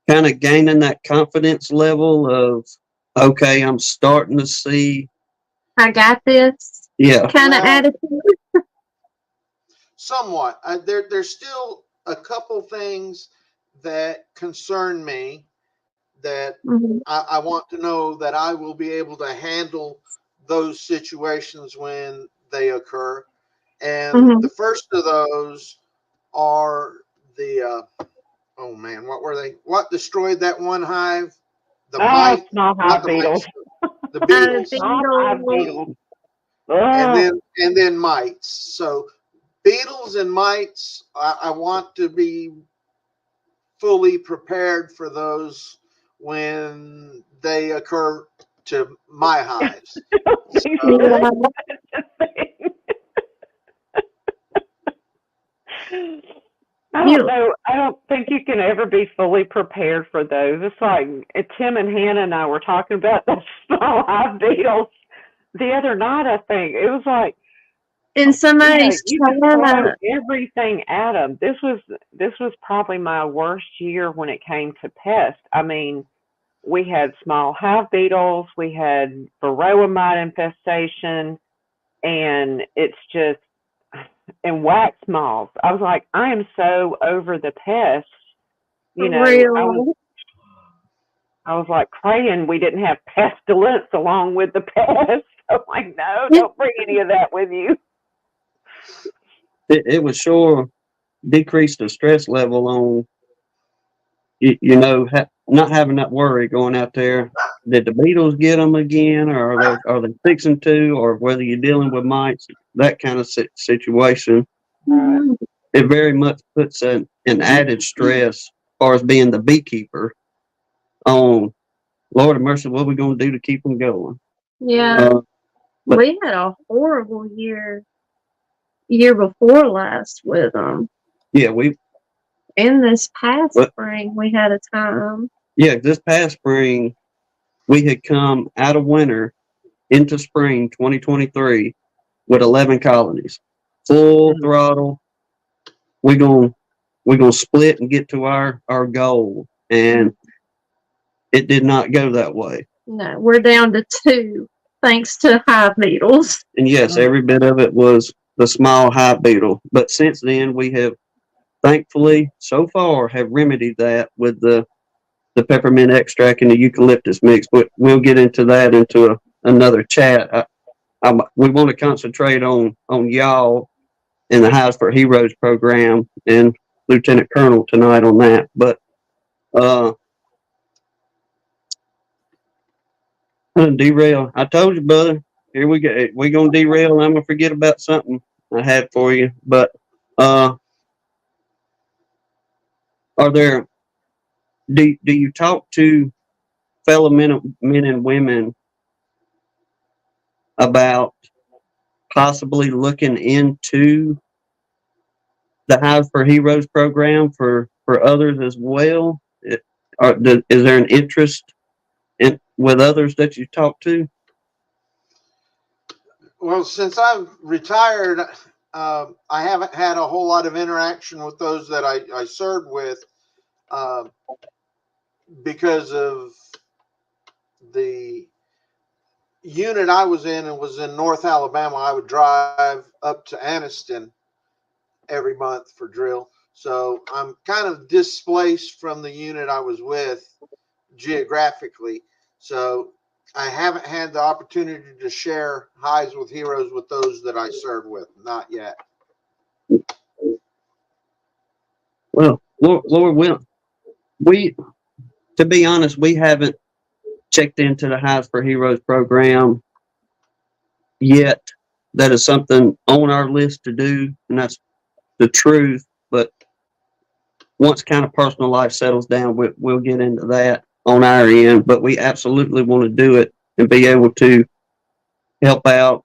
kind of gaining that confidence level of, okay, I'm starting to see? I got this Yeah. kind of Well, attitude. somewhat. There's still a couple things that concern me that Mhm. I want to know that I will be able to handle those situations when they occur. And the Mhm. first of those are the oh man, what were they? What destroyed that one hive? The Oh, mite, small not hive the beetles. mites, the beetles, Small hive Bingo. beetles. Oh, and then mites. So beetles and mites, I want to be fully prepared for those when they occur to my hives. you So, should. Yeah. I don't You. know. I don't think you can ever be fully prepared for those. It's like Tim and Hannah and I were talking about the small hive beetles the other night. I think it was like, In somebody's you could throw chat. everything at them. This was probably my worst year when it came to pests. I mean, we had small hive beetles, we had varroa mite infestation, and it's just and wax moths. I was like, I am so over the pests. You For know, real. I was like praying we didn't have pestilence along with the pests. I'm like, no, don't bring any of that with you. It would sure decrease the stress level on, not having that worry going out there. Did the beetles get them again, or are they fixing to, or whether you're dealing with mites, that kind of situation? Right. Mhm. It very much puts an added stress as far as being the beekeeper on, Lord of mercy, what are we going to do to keep them going? Yeah. Uh, but We had a horrible year before last with them. yeah, In this past but spring, we had a time. yeah, this past spring we had come out of winter into spring 2023 with 11 colonies, full Mm. throttle. We're gonna split and get to our goal, and it did not go that way. No, we're down to 2, thanks to hive beetles. And yes, Mm. every bit of it was the small hive beetle. But since then, we have thankfully so far have remedied that with the peppermint extract and the eucalyptus mix. But we'll get into that into another chat. We want to concentrate on y'all in the Hives for Heroes program and Lieutenant Colonel tonight on that. But uh, derail. I told you, brother. Here we go. We're gonna derail. I'm gonna forget about something I had for you. But uh, are there? Do you talk to fellow men and women about possibly looking into the Hives for Heroes program for others as well? Is there an interest with others that you talk to? Well, since I've retired, I haven't had a whole lot of interaction with those that I served with uh, because of the unit I was in. It was in North Alabama. I would drive up to Anniston every month for drill. So I'm kind of displaced from the unit I was with geographically. So I haven't had the opportunity to share Hives with Heroes with those that I served with. Not yet. Well, Lord, we, to be honest, we haven't checked into the Hives for Heroes program yet. That is something on our list to do, and that's the truth. But once kind of personal life settles down, we'll get into that on our end. But we absolutely want to do it and be able to help out.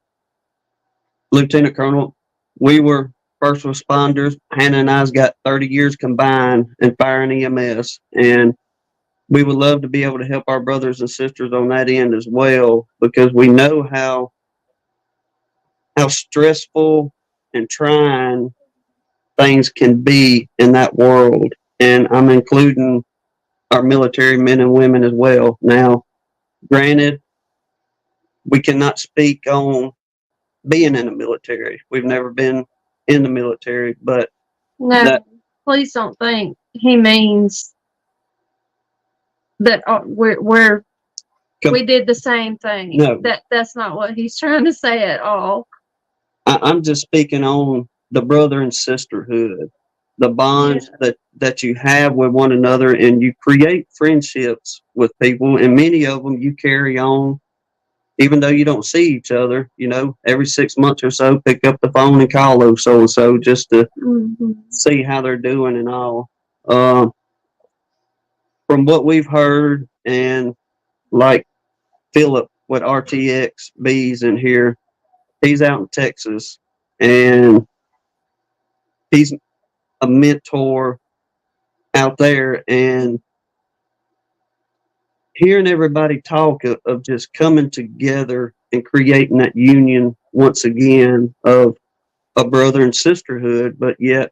Lieutenant Colonel, we were first responders. Hannah and I's got 30 years combined in fire and EMS, and we would love to be able to help our brothers and sisters on that end as well, because we know how stressful and trying things can be in that world. And I'm including our military men and women as well. Now, granted, we cannot speak on being in the military. We've never been in the military, but No, that please don't think he means that we did the same thing. No. That's not what he's trying to say at all. I'm just speaking on the brother and sisterhood, the bonds that you have with one another, and you create friendships with people, and many of them you carry on, even though you don't see each other. Every 6 months or so, pick up the phone and call those so and so just to see how they're doing and all. From what we've heard, and like Philip with RTX Bees in here, he's out in Texas, and he's a mentor out there, and hearing everybody talk of just coming together and creating that union once again of a brother and sisterhood, but yet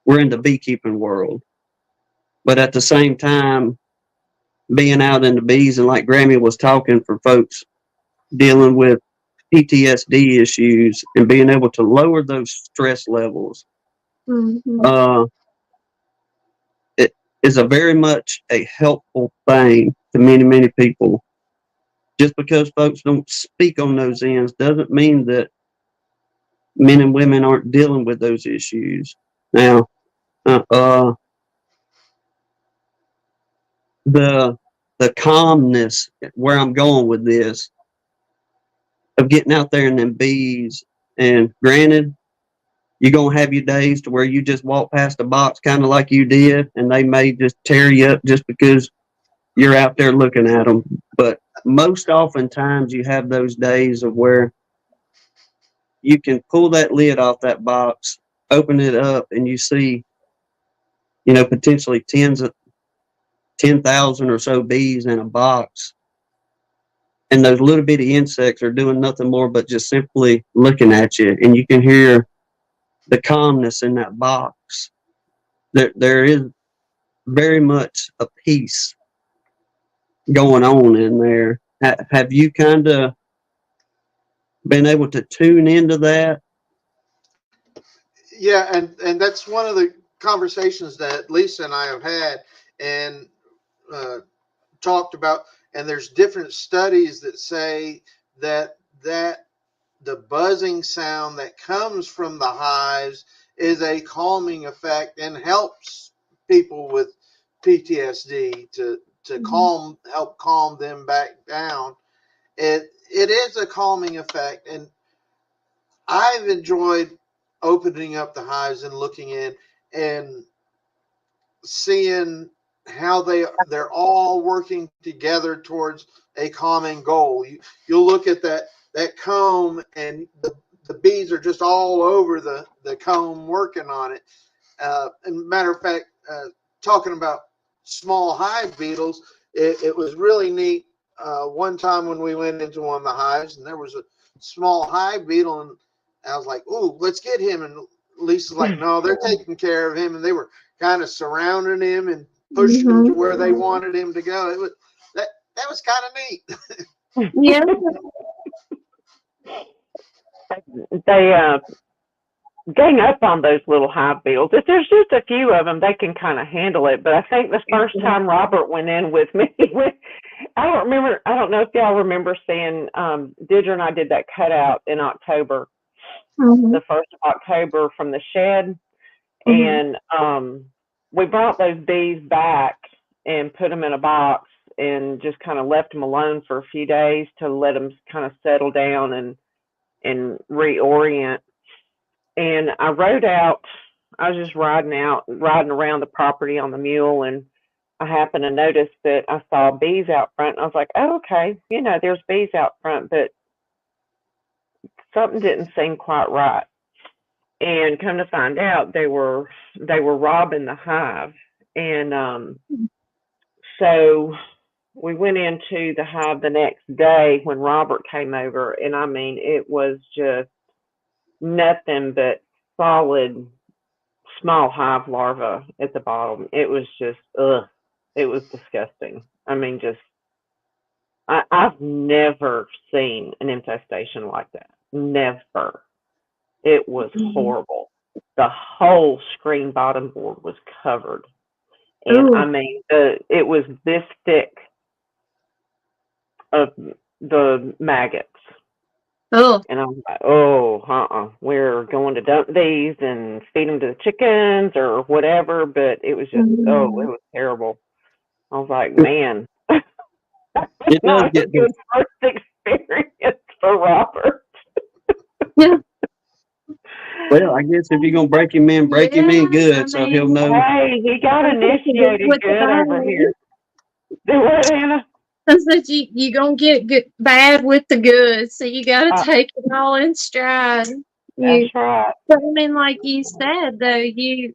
we're in the beekeeping world. But at the same time, being out in the bees, and like Grammy was talking, for folks dealing with PTSD issues and being able to lower those stress levels, it is a very much a helpful thing to many, many people. Just because folks don't speak on those ends doesn't mean that men and women aren't dealing with those issues. Now, the calmness, where I'm going with this, of getting out there in them bees, and granted, you're going to have your days to where you just walk past a box kind of like you did, and they may just tear you up just because you're out there looking at them. But most oftentimes you have those days of where you can pull that lid off that box, open it up, and you see, potentially 10,000 or so bees in a box. And those little bitty insects are doing nothing more but just simply looking at you. And you can hear the calmness in that box. There is very much a peace going on in there. Have you kind of been able to tune into that? Yeah, and that's one of the conversations that Lisa and I have had and talked about. And there's different studies that say that the buzzing sound that comes from the hives is a calming effect and helps people with PTSD to help calm them back down. It is a calming effect, and I've enjoyed opening up the hives and looking in and seeing how they're all working together towards a common goal. You'll look at that that comb, and the bees are just all over the comb working on it. And matter of fact, talking about small hive beetles, it was really neat. One time when we went into one of the hives, and there was a small hive beetle, and I was like, "Ooh, let's get him." And Lisa's like, "No, they're taking care of him," and they were kind of surrounding him and pushing him to where they wanted him to go. It was that was kind of neat. Yeah. They gang up on those little hive beetles. If there's just a few of them, they can kind of handle it. But I think the first time Robert went in with me, I don't know if y'all remember seeing, Didra and I did that cutout in October, the 1st of October from the shed. And we brought those bees back and put them in a box and just kind of left them alone for a few days to let them kind of settle down and reorient. And I rode out, I was just riding around the property on the mule, and I happened to notice that I saw bees out front. And I was like, oh, okay, there's bees out front, but something didn't seem quite right. And come to find out, they were robbing the hive. And so we went into the hive the next day when Robert came over, and I mean, it was just nothing but solid small hive larva at the bottom. It was just, it was disgusting. I mean, I've never seen an infestation like that. Never. It was horrible. The whole screen bottom board was covered. And I mean, it was this thick of the maggots. Oh. And I was like, we're going to dump these and feed them to the chickens or whatever. But it was just, it was terrible. I was like, man, It does not get a good first experience for Robert. Yeah. Well, I guess if you're gonna break him in, break him in good, so he'll know. Hey, he got initiated good over here. Do what, Anna? I said you gonna get good, bad with the good, so you gotta take it all in stride. That's right. But I mean, like you said, though, you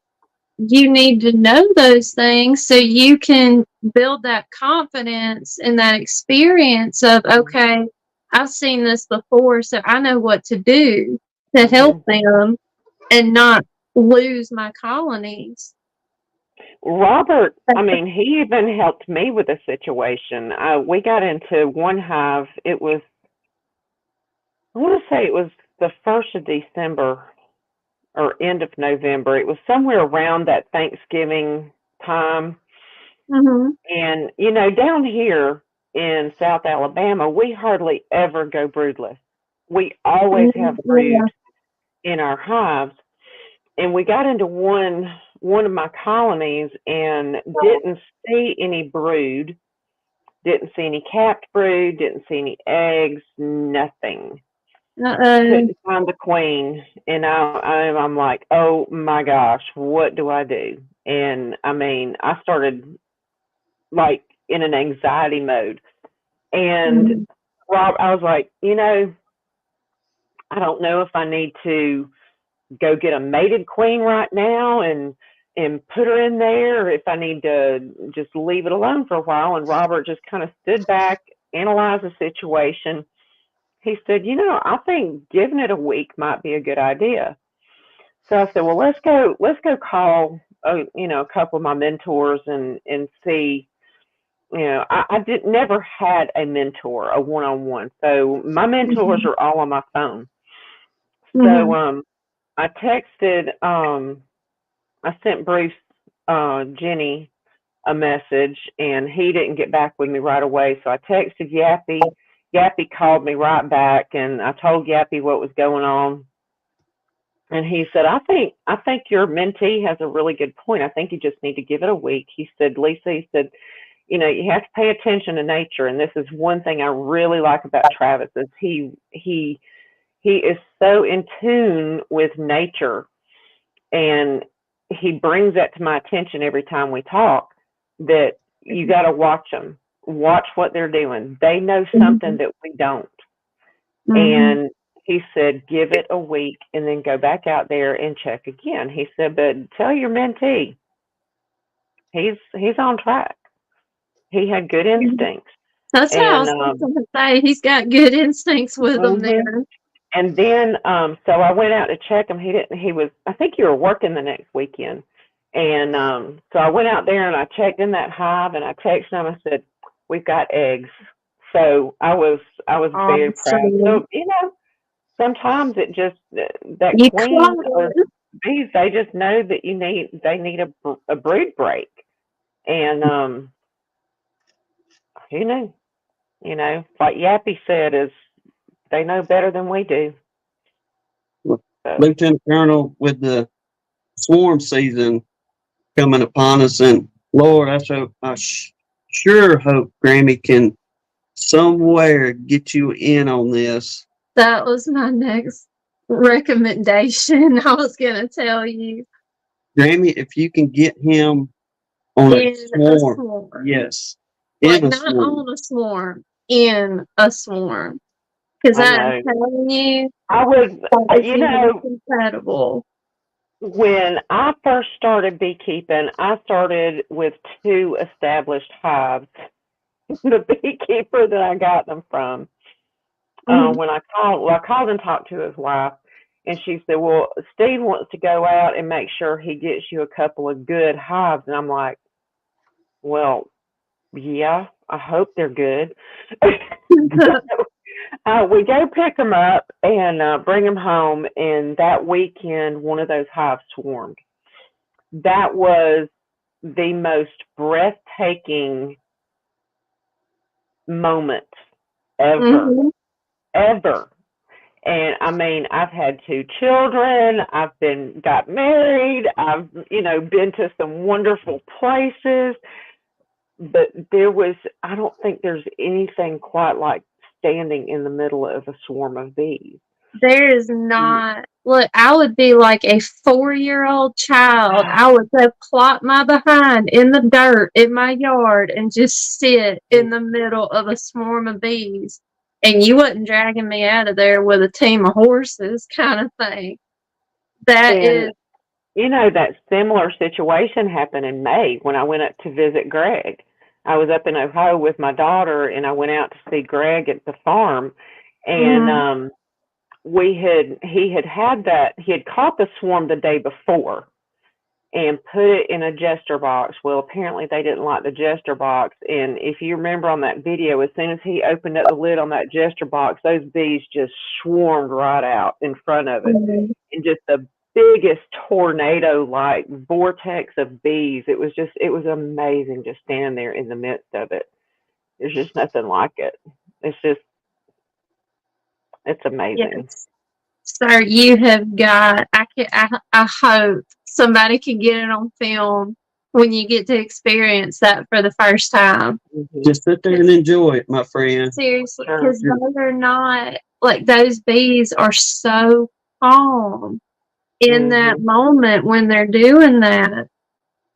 need to know those things so you can build that confidence and that experience of, okay, I've seen this before, so I know what to do to help them and not lose my colonies. Robert, I mean, he even helped me with a situation. We got into one hive. It was, I want to say it was the 1st of December or end of November. It was somewhere around that Thanksgiving time. And, down here in South Alabama, we hardly ever go broodless. We always have brood in our hives. And we got into one of my colonies and didn't see any brood, didn't see any capped brood, didn't see any eggs, nothing. Couldn't find the queen. And I'm like, oh my gosh, what do I do? And I mean, I started like in an anxiety mode. And Rob, I was like, I don't know if I need to go get a mated queen right now and put her in there, or if I need to just leave it alone for a while. And Robert just kind of stood back, analyzed the situation. He said, I think giving it a week might be a good idea. So I said, well, let's go call, a couple of my mentors and see. I never had a mentor, a one-on-one. So my mentors are all on my phone. So I texted, I sent Bruce, Jenny a message, and he didn't get back with me right away. So I texted Yappy. Yappy called me right back, and I told Yappy what was going on. And he said, I think your mentee has a really good point. I think you just need to give it a week. He said, Lisa, he said, you have to pay attention to nature. And this is one thing I really like about Travis is he is so in tune with nature, and he brings that to my attention every time we talk, that you got to watch them, watch what they're doing. They know something that we don't. And he said, give it a week and then go back out there and check again. He said, but tell your mentee, he's on track. He had good instincts. That's what I was going to say. He's got good instincts with him there. And then, so I went out to check him. I think you were working the next weekend. And so I went out there and I checked in that hive and I texted him. I said, we've got eggs. So I was very proud. So, sometimes it just, that queen or bees, they just know that they need a brood break. And who knew? Like Yappy said, is they know better than we do. So. Lieutenant Colonel, with the swarm season coming upon us, and Lord, I sure hope Grammy can somewhere get you in on this. That was my next recommendation. I was going to tell you. Grammy, if you can get him on a swarm. Yes. Like not on a swarm, in a swarm. Because I'm telling you, I was, incredible. When I first started beekeeping, I started with 2 established hives. The beekeeper that I got them from, when I called and talked to his wife, and she said, well, Steve wants to go out and make sure he gets you a couple of good hives. And I'm like, well, yeah, I hope they're good. We go pick them up and bring them home. And that weekend, one of those hives swarmed. That was the most breathtaking moment ever. And I mean, I've had 2 children. I've got married. I've, been to some wonderful places. But I don't think there's anything quite like standing in the middle of a swarm of bees. There is not. Look, I would be like a 4-year-old child. I would go plop my behind in the dirt in my yard and just sit in the middle of a swarm of bees. And you wasn't dragging me out of there with a team of horses kind of thing. That similar situation happened in May when I went up to visit Greg. I was up in Ohio with my daughter, and I went out to see Greg at the farm. And he had caught the swarm the day before and put it in a jester box. Well, apparently they didn't like the jester box. And if you remember on that video, as soon as he opened up the lid on that jester box, those bees just swarmed right out in front of it. And just the biggest tornado-like vortex of bees. It was amazing just standing there in the midst of it. There's just nothing like it. It's amazing. Yes. Sir, you have got, I hope somebody can get it on film when you get to experience that for the first time. Just sit there and enjoy it, my friend. Seriously, because they're not, like, those bees are so calm in that moment when they're doing that.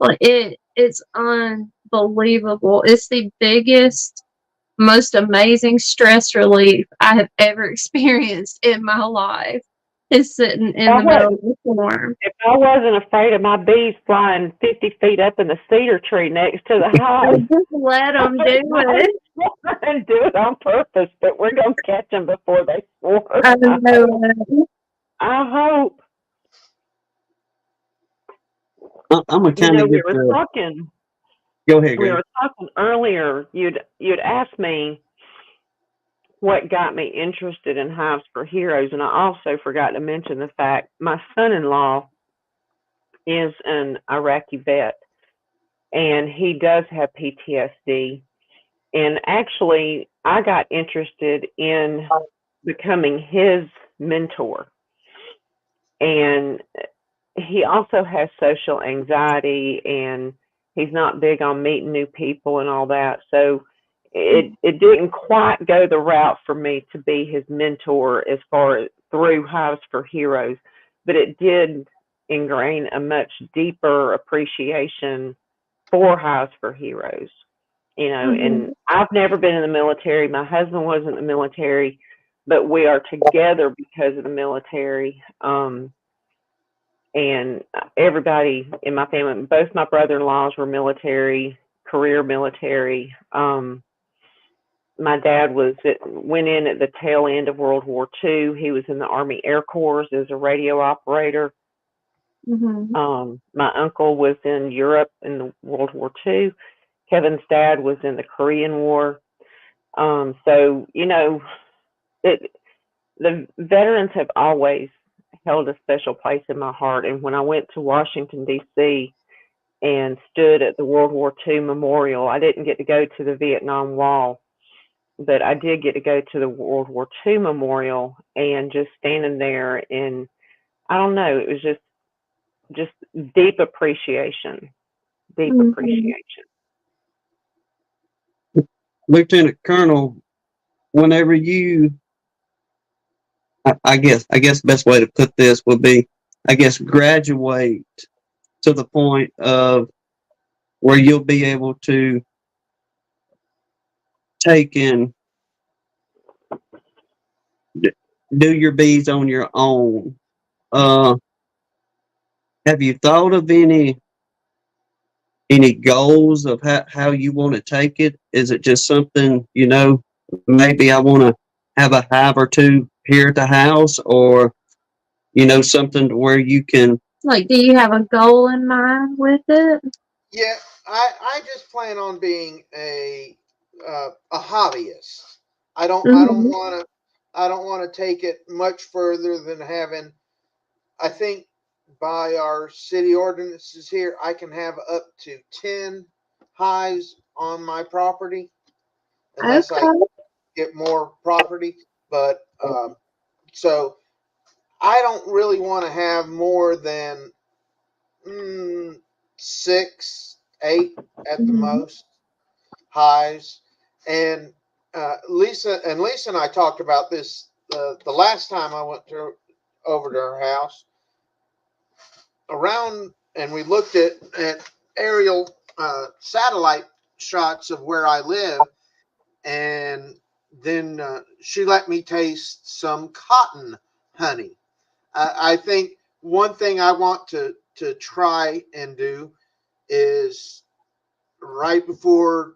Like, it's unbelievable. It's the biggest, most amazing stress relief I have ever experienced in my life, is sitting in the middle of the swarm. If I wasn't afraid of my bees flying 50 feet up in the cedar tree next to the hive, just let them do it. And do it on purpose, but we're going to catch them before they swarm. I hope. I'm a kind of talking. Go ahead. We were talking earlier. You'd asked me what got me interested in Hives for Heroes, and I also forgot to mention the fact my son-in-law is an Iraqi vet, and he does have PTSD. And actually, I got interested in becoming his mentor. And he also has social anxiety, and he's not big on meeting new people and all that. So it didn't quite go the route for me to be his mentor as far as through Hives for Heroes, but it did ingrain a much deeper appreciation for Hives for Heroes. And I've never been in the military. My husband wasn't in the military. but we are together because of the military. And everybody in my family, both my brother-in-laws were military, career military. My dad went in at the tail end of World War II. He was in the Army Air Corps as a radio operator. My uncle was in Europe in the World War II. Kevin's dad was in the Korean War. So, you know, the veterans have always held a special place in my heart. And when I went to Washington, D.C. and stood at the World War II Memorial, I didn't get to go to the Vietnam Wall, but I did get to go to the World War II Memorial, and just standing there, and I don't know, it was just deep appreciation, appreciation. Lieutenant Colonel, whenever you, I guess the best way to put this would be, I guess, graduate to the point of where you'll be able to take and do your bees on your own. Have you thought of any goals of how you want to take it? Is it just something, you know, maybe I want to have a hive or two here at the house, or, you know, something where you can, like, do you have a goal in mind with it? Yeah, I just plan on being a hobbyist. I don't want to take it much further than having. I think by our city ordinances here, I can have up to 10 hives on my property, unless I get more property. But so I don't really want to have more than 6, 8 at the most hives. And Lisa and I talked about this the last time I went over to her house. Around, and we looked at aerial satellite shots of where I live, and then she let me taste some cotton honey. I think one thing I want to try and do is, right before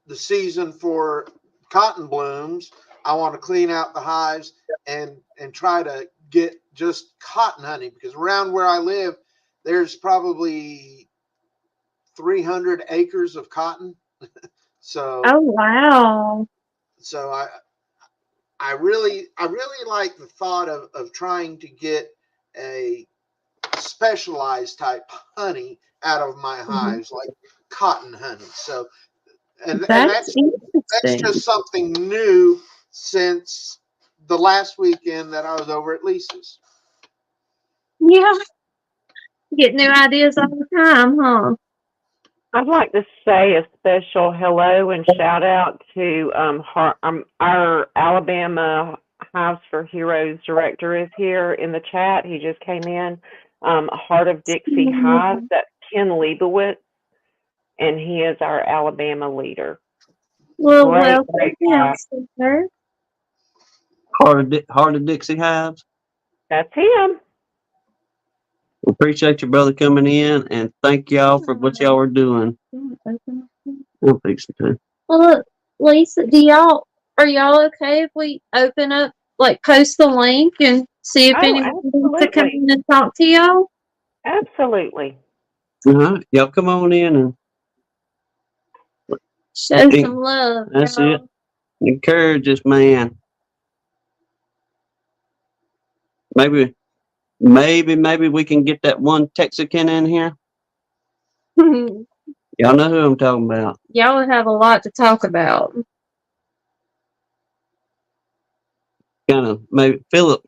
the season for cotton blooms, I want to clean out the hives and try to get just cotton honey, because around where I live, there's probably 300 acres of cotton. So, oh wow. So I really like the thought of trying to get a specialized type honey out of my hives, like cotton honey. So, and that's just something new since the last weekend that I was over at Lisa's. Yeah, you get new ideas all the time, huh? I'd like to say a special hello and shout out to our Alabama Hives for Heroes director is here in the chat. He just came in. Heart of Dixie Hives, that's Ken Leibowitz, and he is our Alabama leader. Well, Great guy. sir. Heart of Dixie Hives. That's him. We appreciate your brother coming in, and thank y'all for what y'all are doing. I'm fixing to. Well, look, Lisa, are y'all okay if we open up, like, post the link and see if anyone wants to come in and talk to y'all? Absolutely. Y'all come on in and show some love. That's it. Encourage this man. Maybe we can get that one Texican in here. Y'all know who I'm talking about. Y'all would have a lot to talk about. Kind of, maybe Philip,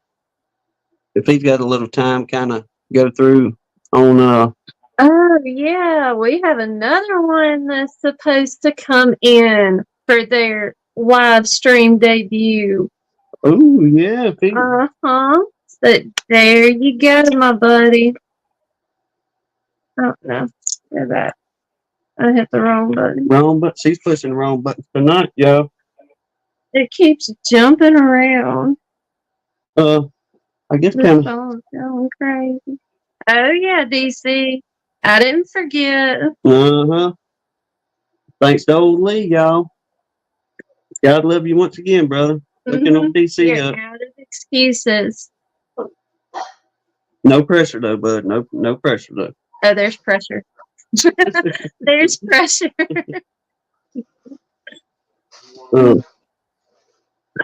if he's got a little time, kind of go through on Oh yeah, we have another one that's supposed to come in for their live stream debut. Oh yeah, So there you go, my buddy. Oh no, go back. I hit the wrong button. Wrong button. She's pushing the wrong buttons tonight, yo. It keeps jumping around. I guess The kind of. song's going crazy. Oh yeah, DC. I didn't forget. Thanks to old Lee, y'all. God love you once again, brother. Looking on DC You're up. out of excuses. No pressure though, bud. No pressure though. Oh, there's pressure. There's pressure.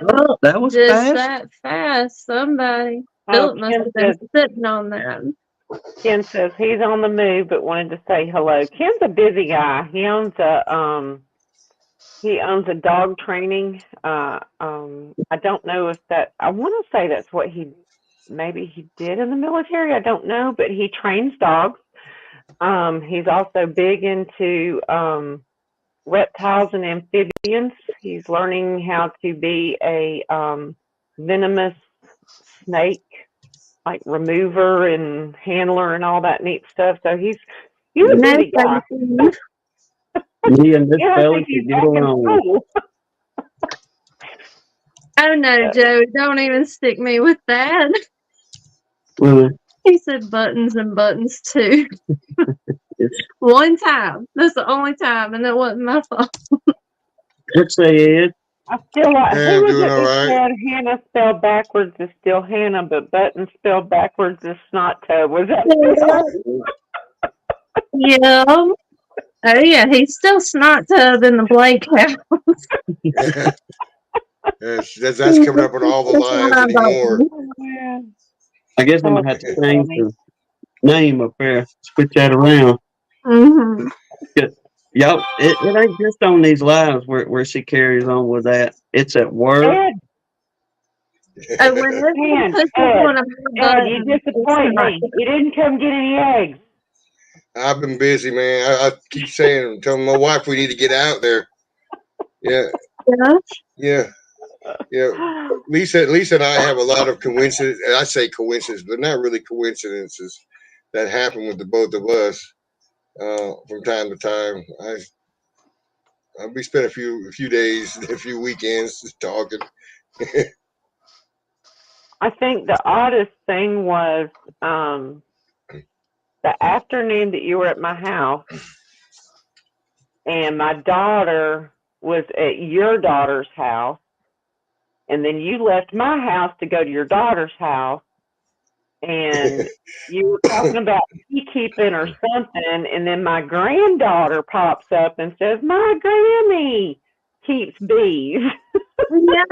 Oh, that was Just fast. that fast. Somebody. Oh, Philip must Ken have been says, sitting on that. Ken says he's on the move, but wanted to say hello. Ken's a busy guy. He owns a dog training. I don't know if that. I want to say that's what maybe he did in the military. I don't know, but he trains dogs. He's also big into reptiles and amphibians. He's learning how to be a venomous snake, like remover and handler and all that neat stuff. So he's a No, busy guy. thank you. Me and this Yeah, I fella think he's should get back in along. school. Oh no, Joe, don't even stick me with that. Well, He said buttons and buttons too. One time. That's the only time, and it wasn't my fault. let's say Ed. I feel like Hey, who I'm was doing it all that right. said Hannah spelled backwards is still Hannah, but button spelled backwards is snot toe? Was that Phil? Yeah. Oh yeah, he's still snot tub in the Blake house. That's coming up on all the lines anymore. Yeah. I guess I'm Oh, gonna have to that's change funny. the name up there. Switch that around. Mm-hmm. Y'all, it ain't just on these lives where she carries on with that. It's at work. Ed, Oh, whenever he man, pushes Ed, one of my Ed, you buttons, disappoint it's me. You didn't come get any eggs. I've been busy, man. I keep saying, telling my wife we need to get out there. Yeah, not. yeah. Lisa and I have a lot of coincidences. I say coincidences, but not really coincidences that happen with the both of us from time to time. We spent a few days, a few weekends talking. I think the oddest thing was the afternoon that you were at my house, and my daughter was at your daughter's house, and then you left my house to go to your daughter's house, and you were talking about beekeeping or something, and then my granddaughter pops up and says, "My Grammy keeps bees." Yeah.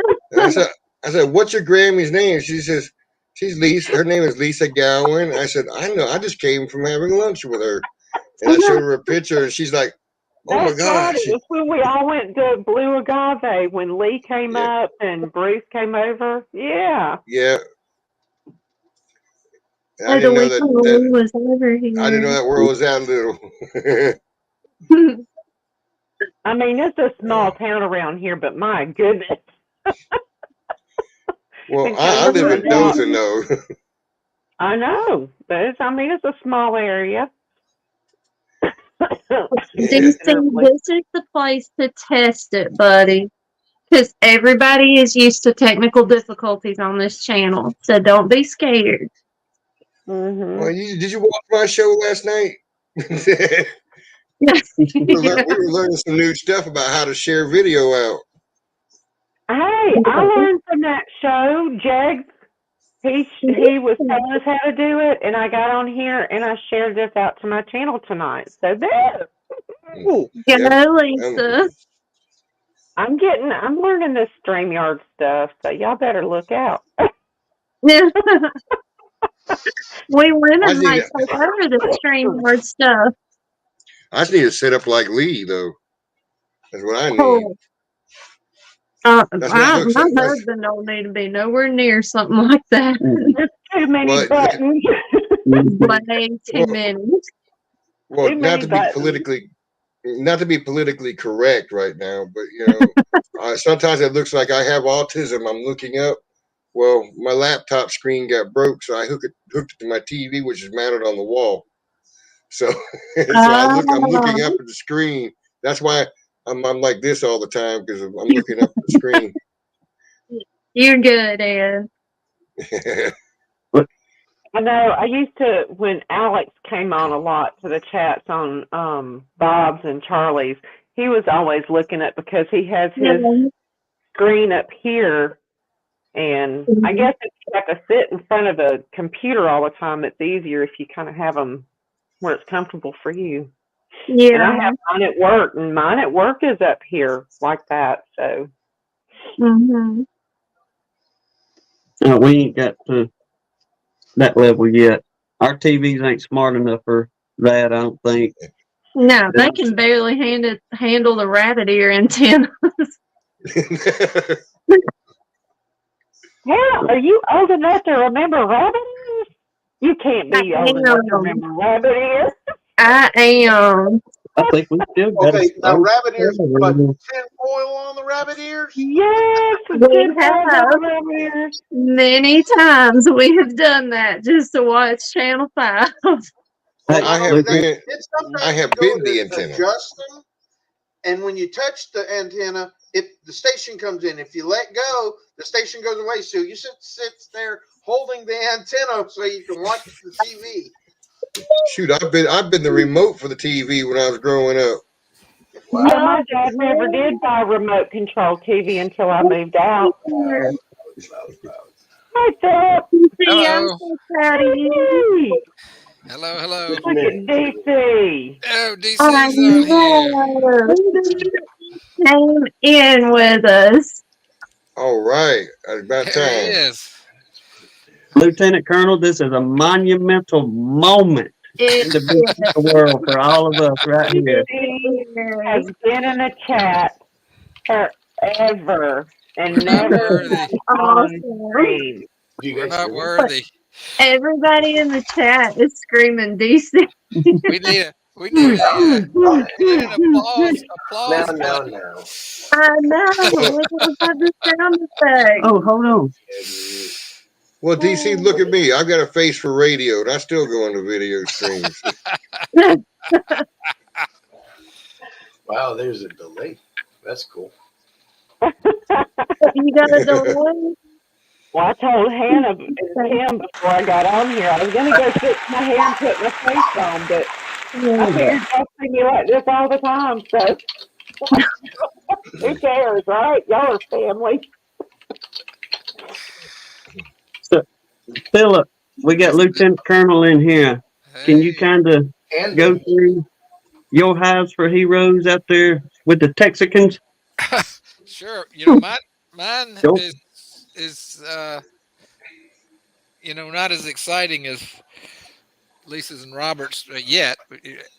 I said, what's your Grammy's name? She says, she's Lisa. Her name is Lisa Gowan. I said, I know. I just came from having lunch with her. And I showed her a picture, and she's like, oh my That's right. gosh. It was when we all went to Blue Agave when Lee came Yeah. up and Bruce came over. Yeah. Yeah. I Oh, the didn't know weekend Lee was over I didn't know here. that world was that little. I mean, it's a small town around here, but my goodness. Well, And I come to live in find out, Dothan, though. I know, but it's a small area. DC, this is the place to test it, buddy. Because everybody is used to technical difficulties on this channel. So don't be scared. Mm-hmm. Well, did you watch my show last night? we were learning some new stuff about how to share video out. Hey, I learned from that show. Jags, he was telling us how to do it, and I got on here and I shared this out to my channel tonight. So there. Go, Lisa. I'm learning this StreamYard stuff, so y'all better look out. Women might take over the StreamYard stuff. I just need to set up like Lee, though. That's what I need. Oh. My husband don't need to be nowhere near something like that. There's too many buttons. Way too many. Well, not to be politically correct right now, but sometimes it looks like I have autism. I'm looking up. Well, my laptop screen got broke, so I hooked it to my TV, which is mounted on the wall. So, I'm looking up at the screen. That's why I'm like this all the time, because I'm looking up at the screen. You're good, Ed. I know. I used to when Alex came on a lot to the chats on Bob's and Charlie's. He was always looking at because he has his screen up here, and I guess if you have to sit in front of a computer all the time, it's easier if you kind of have them where it's comfortable for you. Yeah. And I have mine at work, and mine at work is up here like that. So. Mm-hmm. We ain't got to that level yet. Our TVs ain't smart enough for that, I don't think. No, they can barely handle the rabbit ear antennas. Yeah, are you old enough to remember rabbit ears? You can't be old enough to remember rabbit ears. I am. I think we still got now rabbit ears, but tin foil on the rabbit ears? Yes, we have. Many times we have done that just to watch Channel 5. I have been the antenna. antenna. Adjust them, and when you touch the antenna, the station comes in. If you let go, the station goes away. So you sits there holding the antenna so you can watch the TV. Shoot, I've been the remote for the TV when I was growing up. Wow. Yeah, my dad never did buy remote control TV until I moved out. Hi, Philip. Hello. I'm so proud of you. Hello, hello. Look at DC. Oh, DC's on here. Came in with us. All right, about time. There he is. Lieutenant Colonel, this is a monumental moment in the world for all of us right here. He has been in a chat forever and never on screen. We're not worthy. Everybody in the chat is screaming DC. We need an applause button. No. I know. We don't have the sound effect. Oh, hold on. Well, DC, look at me. I've got a face for radio, and I still go into video streams. Wow, there's a delay. That's cool. You got a delay? Well, I told Hannah and Tim before I got on here, I was going to go fix my hair and put my face on, but I figured y'all see me like this all the time, so who cares, right? Y'all are family. So, Philip, we got Lieutenant Colonel in here. Can you kind of go through your Hives for Heroes out there with the Texicans? Sure. Mine is not as exciting as Lisa's and Robert's yet.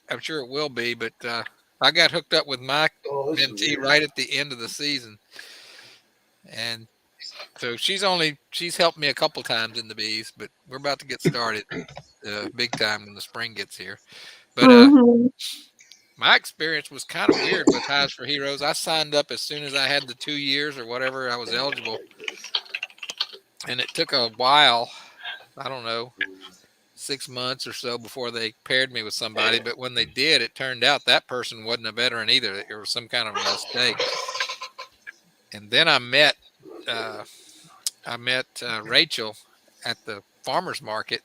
I'm sure it will be, but I got hooked up with my mentee right at the end of the season, and so she's helped me a couple times in the bees, but we're about to get started big time when the spring gets here. But my experience was kind of weird with Hives for Heroes. I signed up as soon as I had the 2 years or whatever I was eligible, and it took a while. I don't know, 6 months or so before they paired me with somebody. But when they did, it turned out that person wasn't a veteran either. It was some kind of a mistake. And then I met Rachel at the farmer's market,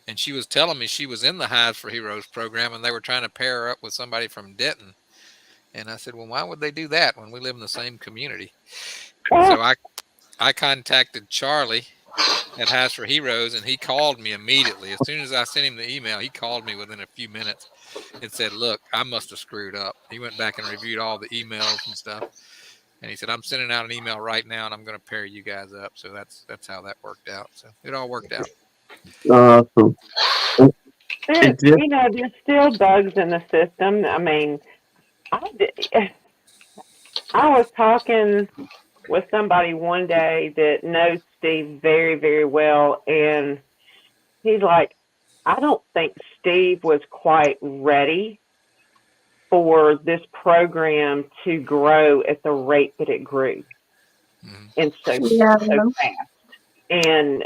and she was telling me she was in the Hives for Heroes program, and they were trying to pair her up with somebody from Denton. And I said, well, why would they do that when we live in the same community? So I contacted Charlie at Hives for Heroes, and he called me immediately. As soon as I sent him the email, he called me within a few minutes and said, look, I must have screwed up. He went back and reviewed all the emails and stuff. And he said, I'm sending out an email right now, and I'm going to pair you guys up. So that's how that worked out. So it all worked out. Awesome. There's still bugs in the system. I mean, I was talking with somebody one day that knows Steve very, very well, and he's like, I don't think Steve was quite ready for this program to grow at the rate that it grew, and so fast. And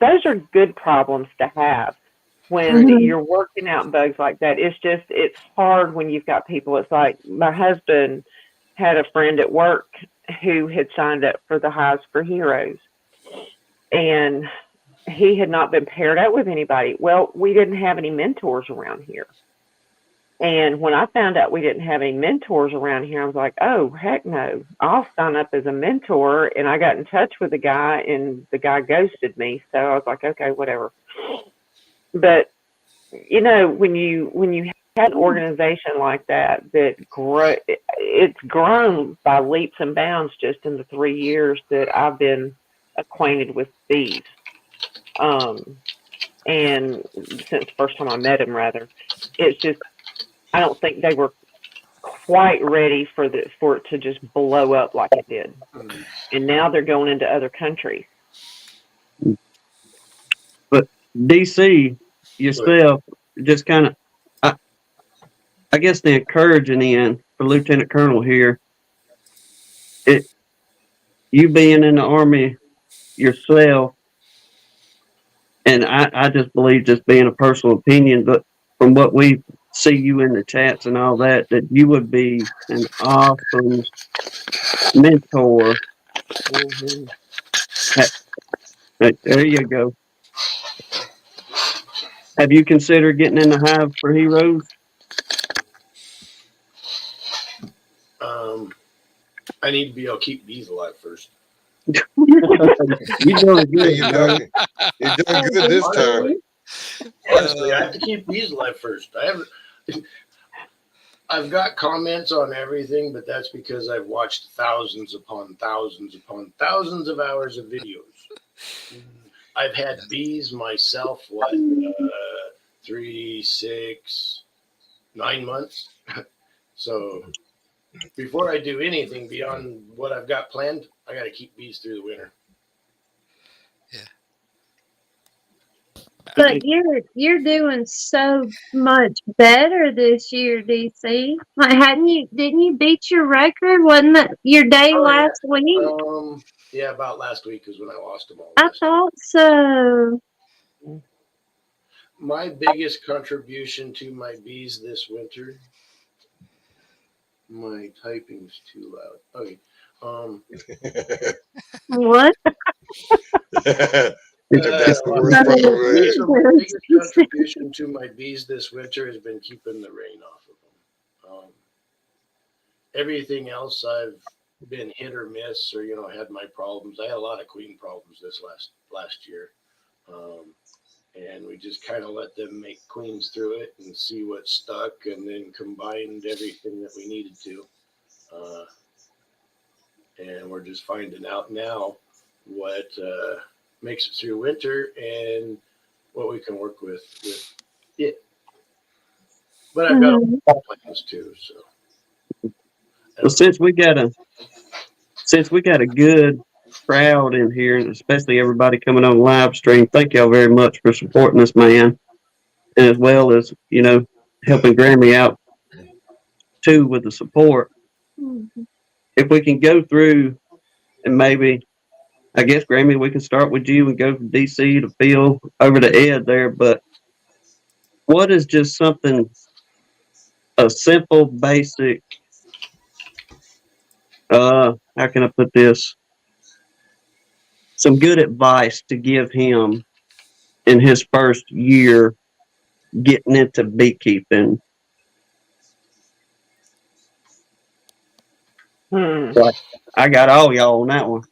those are good problems to have when you're working out bugs like that. It's hard when you've got people. It's like my husband had a friend at work who had signed up for the Hives for Heroes, and he had not been paired up with anybody. Well, we didn't have any mentors around here. And when I found out we didn't have any mentors around here, I was like, oh, heck no. I'll sign up as a mentor. And I got in touch with the guy, and the guy ghosted me. So I was like, okay, whatever. But, you know, when you have an organization like that it's grown by leaps and bounds just in the 3 years that I've been acquainted with bees. And since the first time I met him, rather, it's just, I don't think they were quite ready for it to just blow up like it did. And now they're going into other countries. But DC yourself, just kind of, I guess the encouraging end for Lieutenant Colonel here, you being in the Army yourself, and I just believe, just being a personal opinion, but from what we see you in the chats and all that you would be an awesome mentor. Mm-hmm. There you go. Have you considered getting in the Hive for Heroes? I need to be able to keep bees alive first. You're doing good. You're doing good this time. Honestly, I have to keep bees alive first. I've got comments on everything, but that's because I've watched thousands upon thousands upon thousands of hours of videos. I've had bees myself, 3, 6, 9 months. So before I do anything beyond what I've got planned, I got to keep bees through the winter. But you're doing so much better this year, DC. Like, didn't you beat your record? Wasn't that your day last week? Yeah, about last week is when I lost them all. I thought so. My biggest contribution to my bees this winter. My typing's too loud. Okay. What? That's the worst problem. My biggest contribution to my bees this winter has been keeping the rain off of them. Everything else I've been hit or miss, or had my problems. I had a lot of queen problems this last year, and we just kind of let them make queens through it and see what stuck, and then combined everything that we needed to, and we're just finding out now what makes it through winter and what we can work with it. But I've got all plans too. So, well, since we got a good crowd in here, and especially everybody coming on live stream, thank y'all very much for supporting this man, and as well as helping Grammy out too with the support. If we can go through, and maybe, I guess, Grammy, we can start with you and go from DC to Phil over to Ed there. But what is just a simple, basic, how can I put this? Some good advice to give him in his first year getting into beekeeping. Like, I got all y'all on that one.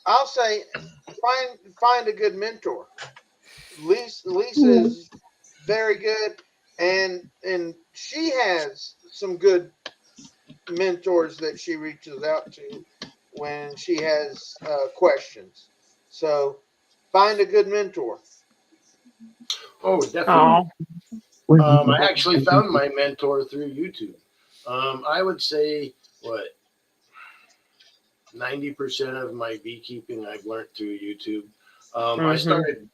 I'll say, find a good mentor. Lisa is very good, and she has some good mentors that she reaches out to when she has questions. So find a good mentor. Oh, definitely. I actually found my mentor through YouTube. I would say 90% of my beekeeping I've learned through YouTube. I started,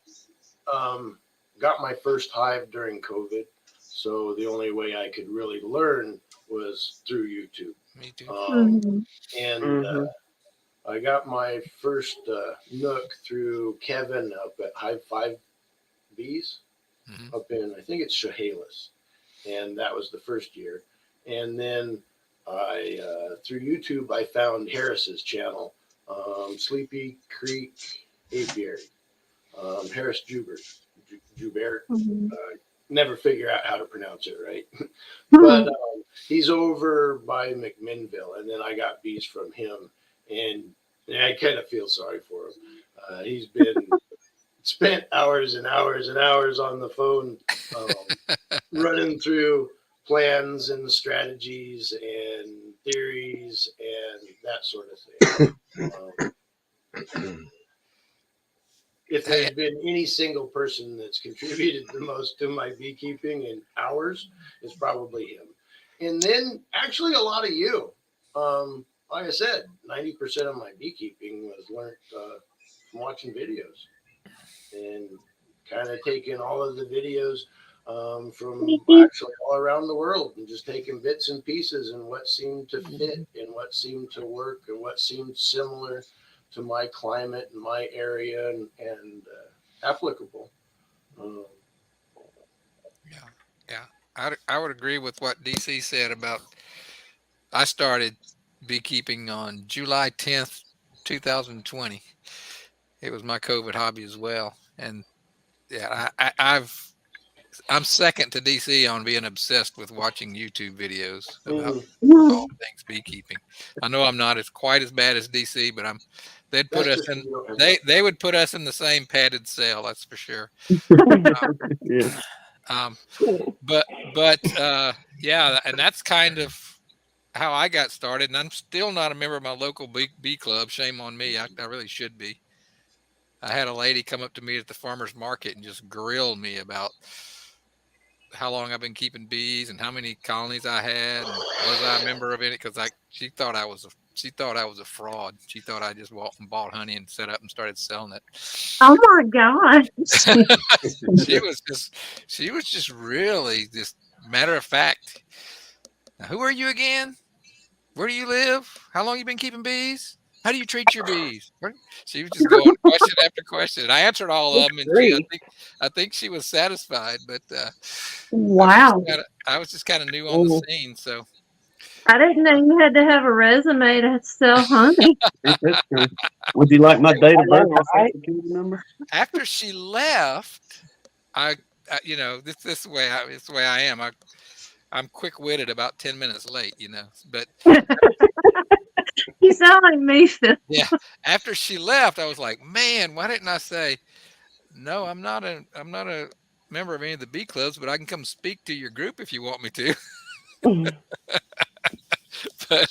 got my first hive during COVID, so the only way I could really learn was through YouTube. Me too. And I got my first nook through Kevin up at Hive 5 Bees up in, I think it's Chehalis. and that was the first year. And then I through YouTube I found Harris's channel, Sleepy Creek Apiary, Harris Joubert. Never figure out how to pronounce it right, but he's over by McMinnville, and then I got bees from him, and I kind of feel sorry for him. He's been spent hours and hours and hours on the phone, running through plans and strategies and theories and that sort of thing. If there's been any single person that's contributed the most to my beekeeping in hours, it's probably him. And then actually a lot of you. Like I said, 90% of my beekeeping was learned from watching videos and kind of taking all of the videos from actually all around the world and just taking bits and pieces and what seemed to fit and what seemed to work and what seemed similar to my climate and my area and applicable. Yeah. I would agree with what DC said about. I started beekeeping on July 10th, 2020. It was my COVID hobby as well, and yeah, I'm second to DC on being obsessed with watching YouTube videos about all things beekeeping. I know I'm not as quite as bad as DC, but they'd put us in they would put us in the same padded cell, that's for sure. Yeah. But yeah, and that's kind of how I got started, and I'm still not a member of my local bee club. Shame on me. I really should be. I had a lady come up to me at the farmer's market and just grill me about how long I've been keeping bees and how many colonies I had and was I a member of any, because she thought I was a fraud. She thought I just walked and bought honey and set up and started selling it. Oh my gosh. she was just really just matter of fact. Now, who are you again? Where do you live? How long you been keeping bees? How do you treat your bees? She was just going question after question. I answered all of them, and I think she was satisfied. But wow, I was just kind of new on the scene, so I didn't know you had to have a resume to sell honey. That's true. Would you like my date of birth and social security number? After she left, I this is the way I am. I'm quick-witted, about 10 minutes late, but You sound like me, Phil. yeah, after she left, I was like, man, why didn't I say, no, I'm not a member of any of the bee clubs, but I can come speak to your group if you want me to. But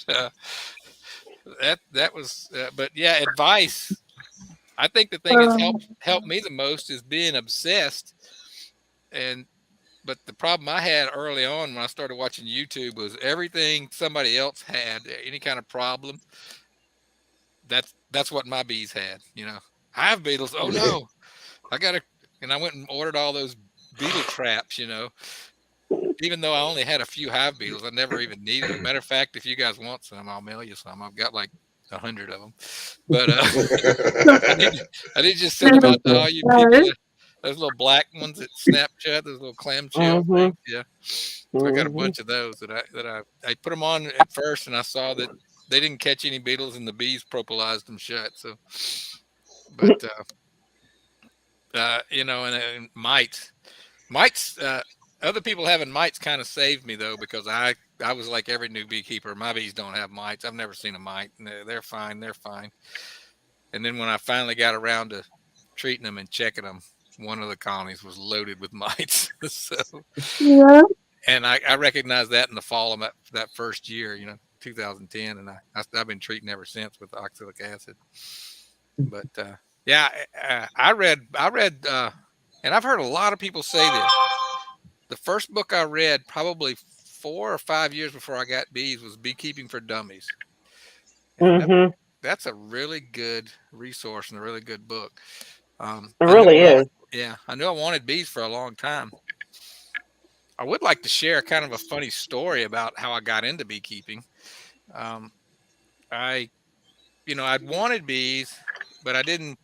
that was, but yeah, advice. I think the thing that's helped me the most is being obsessed. But the problem I had early on when I started watching YouTube was everything somebody else had, any kind of problem. That's what my bees had. Hive beetles. Oh no, and I went and ordered all those beetle traps. Even though I only had a few hive beetles, I never even needed them. Matter of fact, if you guys want some, I'll mail you some. I've got like 100 of them. But I did just send them out to all you people. Those little black ones that snap shut, those little clamshell things. Yeah, I got a bunch of those that I put them on at first, and I saw that they didn't catch any beetles, and the bees propolized them shut. So, but and mites. Other people having mites kind of saved me though, because I was like every new beekeeper. My bees don't have mites. I've never seen a mite. They're fine. They're fine. And then when I finally got around to treating them and checking them, one of the colonies was loaded with mites. So, yeah. And I recognized that in the fall of that first year, 2010, and I've been treating ever since with oxalic acid. But yeah, I read, and I've heard a lot of people say this. The first book I read, probably 4 or 5 years before I got bees, was Beekeeping for Dummies. That's a really good resource and a really good book. It really is. Yeah, I knew I wanted bees for a long time. I would like to share kind of a funny story about how I got into beekeeping. I'd wanted bees, but I didn't.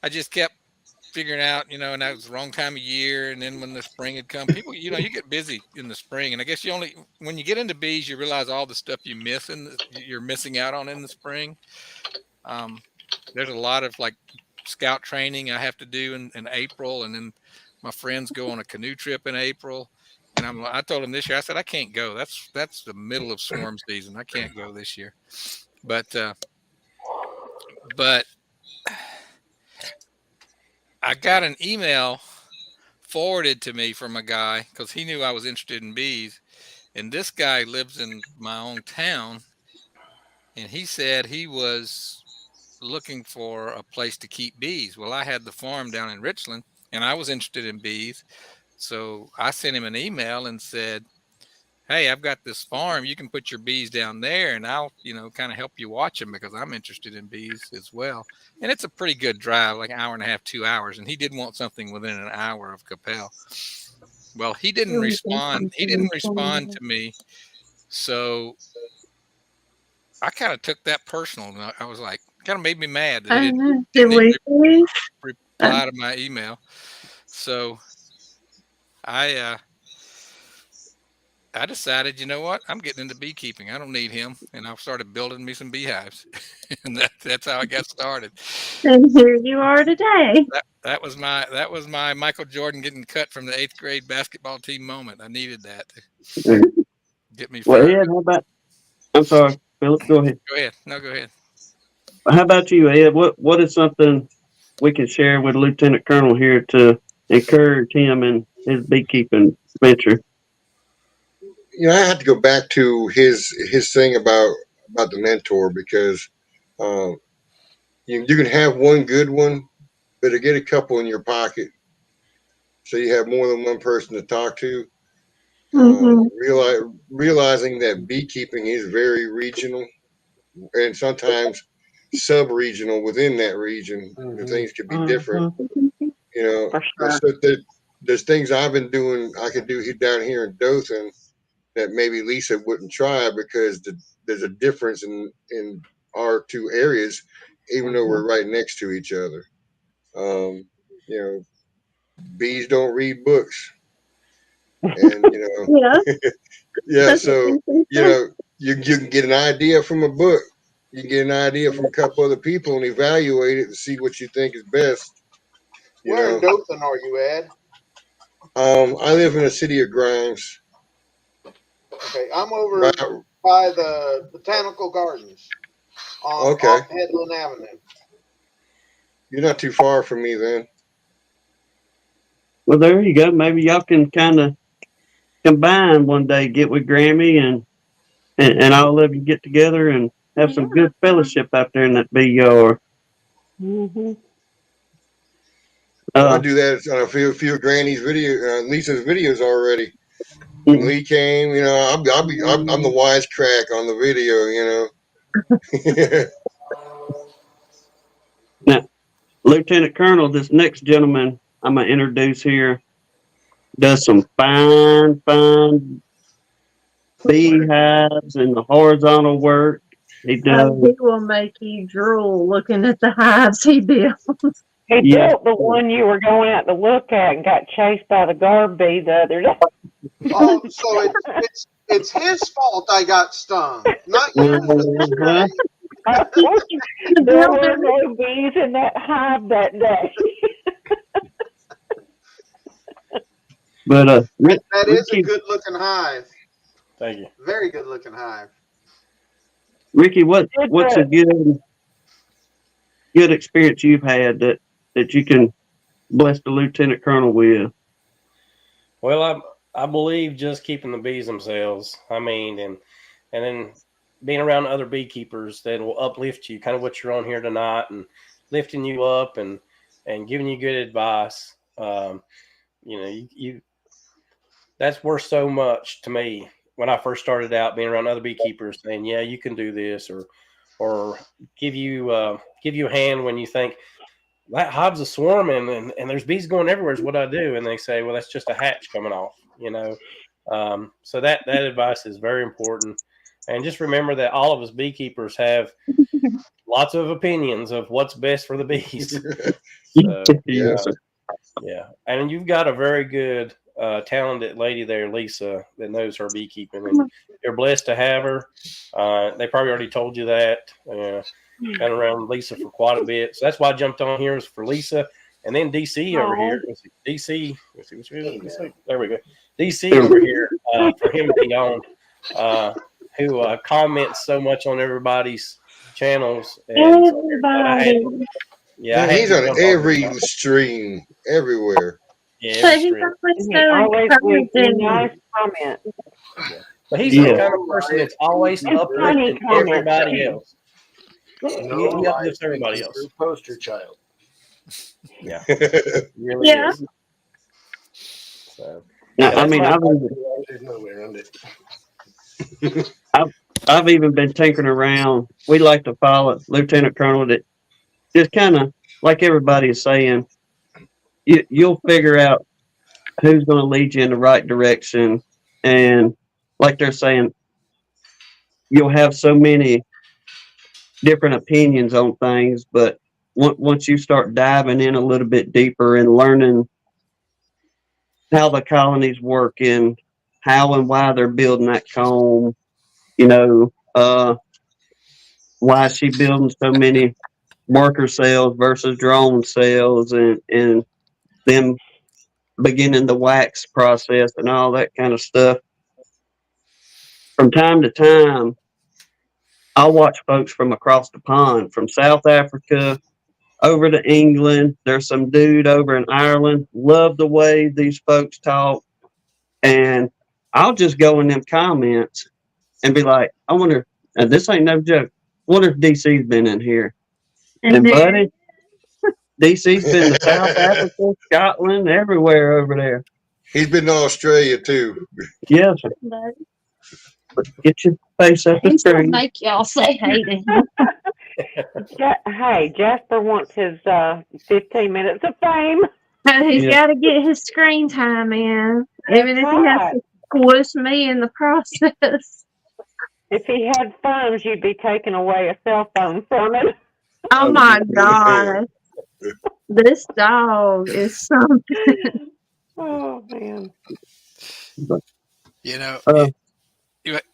I just kept figuring out, and that was the wrong time of year. And then when the spring had come, people, you get busy in the spring. And I guess when you get into bees, you realize all the stuff you're missing out on in the spring. There's a lot of like scout training I have to do in April. And then my friends go on a canoe trip in April. And I told them this year, I said, I can't go. That's the middle of swarm season. I can't go this year. But I got an email forwarded to me from a guy because he knew I was interested in bees. And this guy lives in my own town. And he said he was looking for a place to keep bees. Well, I had the farm down in Richland and I was interested in bees. So I sent him an email and said, hey, I've got this farm. You can put your bees down there and I'll, kind of help you watch them because I'm interested in bees as well. And it's a pretty good drive, like an hour and a half, 2 hours. And he did want something within an hour of Capel. Well, he didn't respond. He didn't respond to me. So I kind of took that personal. And I was like, kind of made me mad that he didn't reply to my email. So I decided, you know what? I'm getting into beekeeping. I don't need him. And I started building me some beehives. And that's how I got started. And here you are today. That was my Michael Jordan getting cut from the 8th grade basketball team moment. I needed that to get me fired. Well, Ed, how about, I'm sorry, Philip, go ahead. Go ahead. No, go ahead. How about you, Ed? What is something we can share with Lieutenant Colonel here to encourage him in his beekeeping venture? I have to go back to his thing about the mentor because you can have one good one, but to get a couple in your pocket, so you have more than one person to talk to. Realizing that beekeeping is very regional and sometimes sub-regional within that region. Things could be different. So there's things I've been doing I could do down here in Dothan that maybe Lisa wouldn't try because there's a difference in our two areas, even though we're right next to each other. Bees don't read books, and yeah. So you can get an idea from a book. You can get an idea from a couple other people and evaluate it and see what you think is best. Where in Dothan are you, Ed? I live in the city of Grimes. Okay, I'm over by the Botanical Gardens off Headland Avenue. You're not too far from me then. Well, there you go. Maybe y'all can kind of combine one day, get with Grammy and all of you get together and have some good fellowship out there in that bee yard. I do that on a few of Granny's Lisa's videos already. When Lee came, I'm the wisecrack on the video, Now, Lieutenant Colonel, this next gentleman I'm gonna introduce here does some fine beehives and the horizontal work. He will make you drool looking at the hives he built. He built the one you were going out to look at and got chased by the guard bee the other day. Oh, so it's his fault I got stung, not yours. There were no bees in that hive that day. But that is a good looking hive. Thank you. Very good looking hive. Ricky, what's a good experience you've had that you can bless the Lieutenant Colonel with? Well, I believe just keeping the bees themselves. I mean, and then being around other beekeepers that will uplift you, kind of what you're on here tonight, and lifting you up and giving you good advice. You that's worth so much to me. When I first started out, being around other beekeepers saying, yeah, you can do this, or give you a hand when you think that hive's a swarming and there's bees going everywhere is what I do. And they say, well, that's just a hatch coming off, So that advice is very important. And just remember that all of us beekeepers have lots of opinions of what's best for the bees. So, Yeah, and you've got a very good, talented lady there, Lisa, that knows her beekeeping, and you're blessed to have her. They probably already told you that. Been around Lisa for quite a bit, so that's why I jumped on here was for Lisa, and then DC over here. DC, there we go. DC over here for him to be on, who comments so much on everybody's channels, and so Everybody. I had He's to on jump on every here. stream, everywhere. Yeah, But every he's stream. always He so always leaves nice encouraging. comments. Yeah. But he's Yeah. the kind of person that's always And funny uplifting comments. everybody else. No He uplifts everybody lies, else. poster child. Yeah, he really Yeah. is. So, Now, yeah, I mean, There's no way around it. I've even been tinkering around. We like to follow Lieutenant Colonel that just kind of like everybody is saying, you'll figure out who's going to lead you in the right direction. And like they're saying, you'll have so many different opinions on things, but once you start diving in a little bit deeper and learning how the colony's working, how and why they're building that comb, you know, why is she building so many worker cells versus drone cells, and them beginning the wax process and all that kind of stuff. From time to time, I'll watch folks from across the pond, from South Africa over to England. There's some dude over in Ireland. Love the way these folks talk. And I'll just go in them comments and be like, I wonder, and this ain't no joke, wonder if DC's been in here. And buddy, DC's been to South Africa, Scotland, everywhere over there. He's been to Australia too. Yes, sir. But get your face up the He's gonna screen. make y'all say hey to him. Hey, Jasper wants his 15 minutes of fame. He's Yeah. got to get his screen time in, even if he has to squish me in the process. If he had phones, you'd be taking away a cell phone from him. Oh my God. This dog is something. Oh, man. You know, Go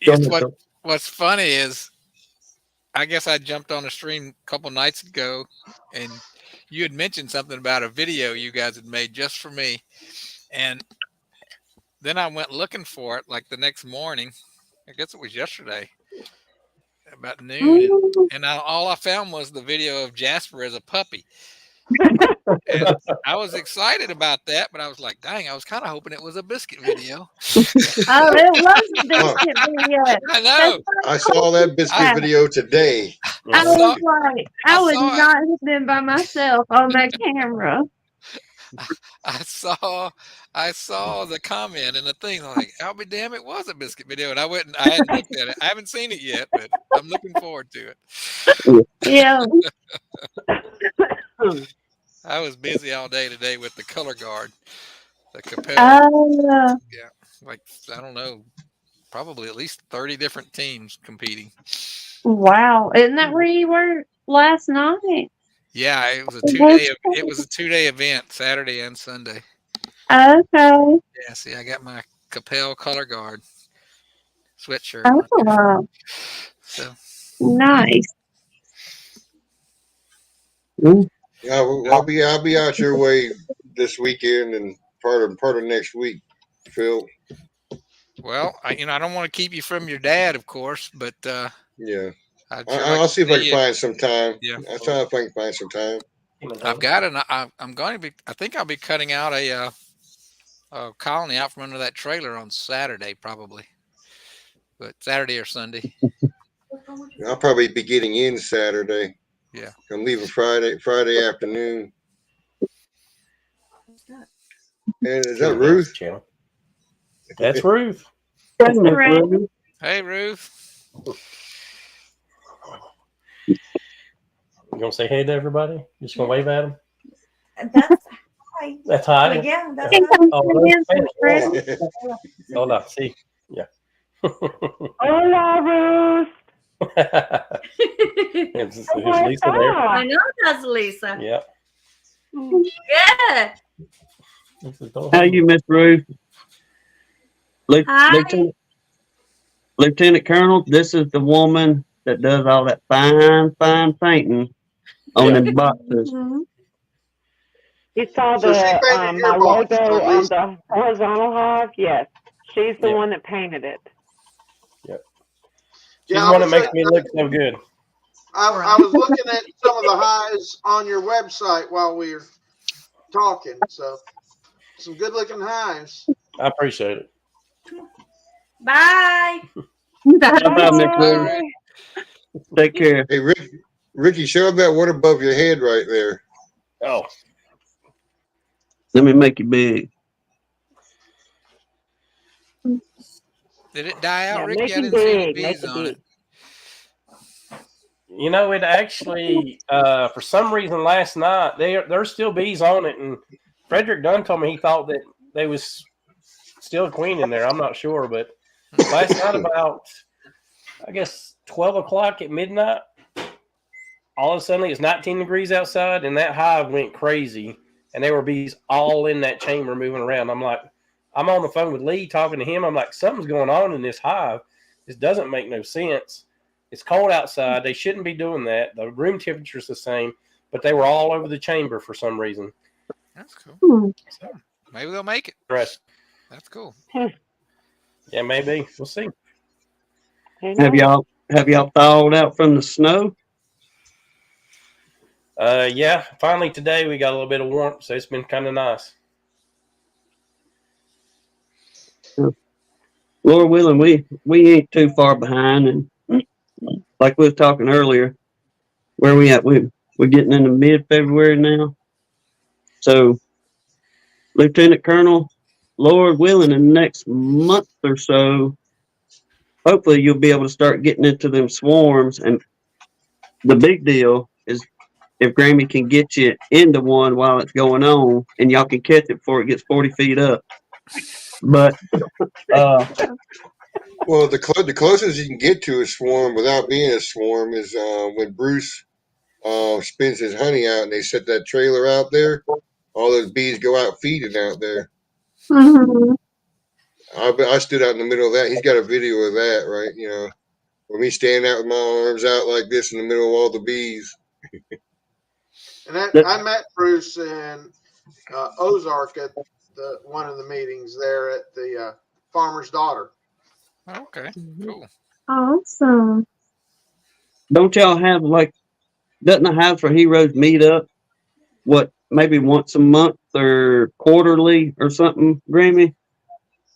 it's ahead, Bill. what's funny is, I guess I jumped on a stream a couple nights ago, and you had mentioned something about a video you guys had made just for me, and then I went looking for it like the next morning. I guess it was yesterday, about noon, and all I found was the video of Jasper as a puppy. And I was excited about that, but I was like, dang, I was kind of hoping it was a biscuit video. Oh, it was a biscuit video. I know. I saw that biscuit video today. I saw- was like, I would not have been by myself on that camera. I saw the comment and the thing. I'm like, I'll be damn, it was a biscuit video, and I hadn't looked at it. I haven't seen it yet, but I'm looking forward to it. Yeah. I was busy all day today with the color guard, the Capel. Yeah, like I don't know, probably at least 30 different teams competing. Wow, isn't that where you were last night? Yeah, it was a 2-day. It was a 2-day event, Saturday and Sunday. Okay. Yeah, see, I got my Capel color guard sweatshirt. Oh, So nice. Yeah, I'll be out your way this weekend and part of next week, Phil. well, I don't want to keep you from your dad, of course, but yeah, I'll see if I can find some time. Yeah, I'll try if I can find some time. I've got it. I'm going to be. I think I'll be cutting out a colony out from under that trailer on Saturday, probably, but Saturday or Sunday. I'll probably be getting in Saturday. Yeah, I'm leaving Friday afternoon. And is that Ruth? That's Ruth. That's correct. Hey, Ruth. You gonna say hey to everybody? You just gonna wave at them? That's hi. That's hi. But yeah, that's Oh, hold on. See, yeah. Hola, Ruth. It's Lisa there. I know that's Lisa. Yeah. Good. How you, Miss Ruth? Hi. Lieutenant Colonel, this is the woman that does all that fine painting on them boxes. Mhm. You saw So she the painted my your box, logo so on the horizontal hive. Yes, she's the Yep. one that painted it. Yep. She's yeah, the one that makes me look so good. I was looking at some of the highs on your website while we were talking. So some good looking hives. I appreciate it. Bye. Bye, Miss Ruth. Bye. Take care. Hey, Ricky, show him that one above your head right there. Oh, Let me make you big. Did it die out, Yeah, Ricky? make I it didn't see any big. Make bees it on it. big. you know, it actually, for some reason last night, there's still bees on it. And Frederick Dunn told me he thought that there was still a queen in there. I'm not sure. But last night, about, I guess, 12 o'clock at midnight, all of a sudden it's 19 degrees outside, and that hive went crazy. And there were bees all in that chamber moving around. I'm like, I'm on the phone with Lee talking to him. I'm like, something's going on in this hive. This doesn't make no sense. It's cold outside. They shouldn't be doing that. The room temperature is the same, but they were all over the chamber for some reason. That's cool. Hmm. So, maybe they'll make it. Right. That's cool. Yeah, maybe. We'll see. Have y'all thawed out from the snow? Yeah, finally today we got a little bit of warmth, so it's been kind of nice. Lord willing, we ain't too far behind, and like we was talking earlier, where we at? We're getting into mid-February now. So, Lieutenant Colonel, Lord willing, in the next month or so, hopefully you'll be able to start getting into them swarms. And the big deal is if Grammy can get you into one while it's going on, and y'all can catch it before it gets 40 feet up. But Well, the closest you can get to a swarm without being a swarm is when Bruce spins his honey out and they set that trailer out there. All those bees go out feeding out there. Mhm. I stood out in the middle of that. He's got a video of that, right? You know, with me standing out with my arms out like this in the middle of all the bees. And I met Bruce in Ozark at one of the meetings there at the Farmer's Daughter. Okay, cool. Awesome. don't y'all have doesn't the Hives for Heroes meet up? What, maybe once a month or quarterly or something, Grammy?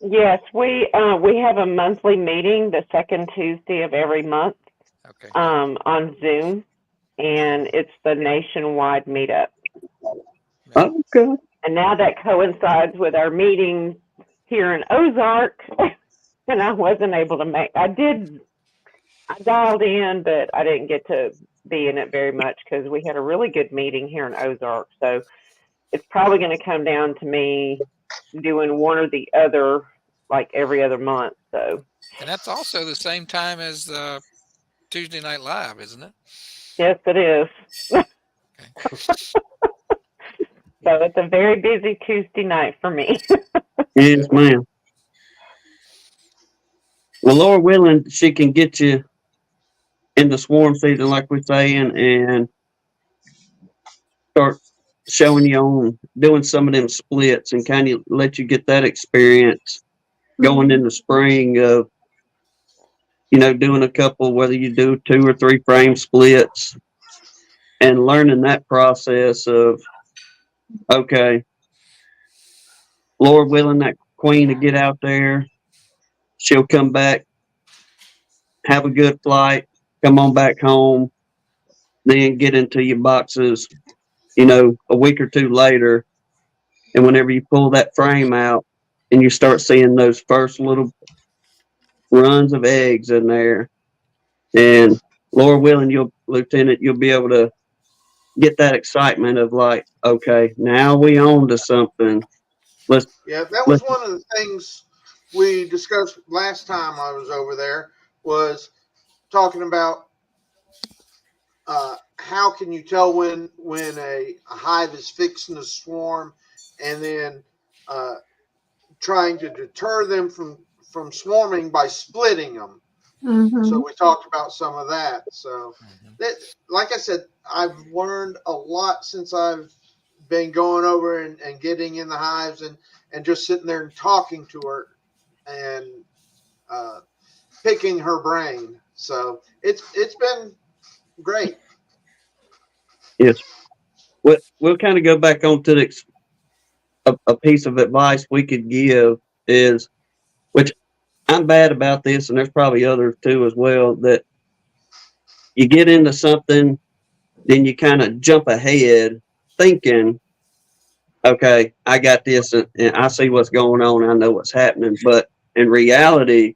Yes, we have a monthly meeting the second Tuesday of every month Okay. on Zoom, and it's the nationwide meetup. Okay. And now that coincides with our meeting here in Ozark, and I wasn't able to make. I dialed in, but I didn't get to be in it very much because we had a really good meeting here in Ozark. So it's probably going to come down to me doing one or the other, like every other month. So, And that's also the same time as Tuesday Night Live, isn't it? yes, it is. Okay. So it's a very busy Tuesday night for me. Yes, ma'am. Well, Lord willing, she can get you in the swarm season, like we're saying, and start showing you on doing some of them splits and kind of let you get that experience going in the spring of, doing a couple, whether you do 2 or 3 frame splits and learning that process of, okay, Lord willing, that queen to get out there, she'll come back, have a good flight, come on back home, then get into your boxes, a week or 2 later. And whenever you pull that frame out and you start seeing those first little runs of eggs in there, and Lord willing, Lieutenant, you'll be able to get that excitement of like, okay, now we on to something. Let's Yeah, that was let's one of the things we discussed last time I was over there, was talking about how can you tell when a hive is fixing to swarm and then trying to deter them from swarming by splitting them. So we talked about some of that. So that, like I said, I've learned a lot since I've been going over and getting in the hives and just sitting there and talking to her and picking her brain. So it's been great. Yes. We'll kind of go back on to a piece of advice we could give is, which I'm bad about this, and there's probably others too as well, that you get into something, then you kind of jump ahead thinking, okay, I got this and I see what's going on. I know what's happening. But in reality,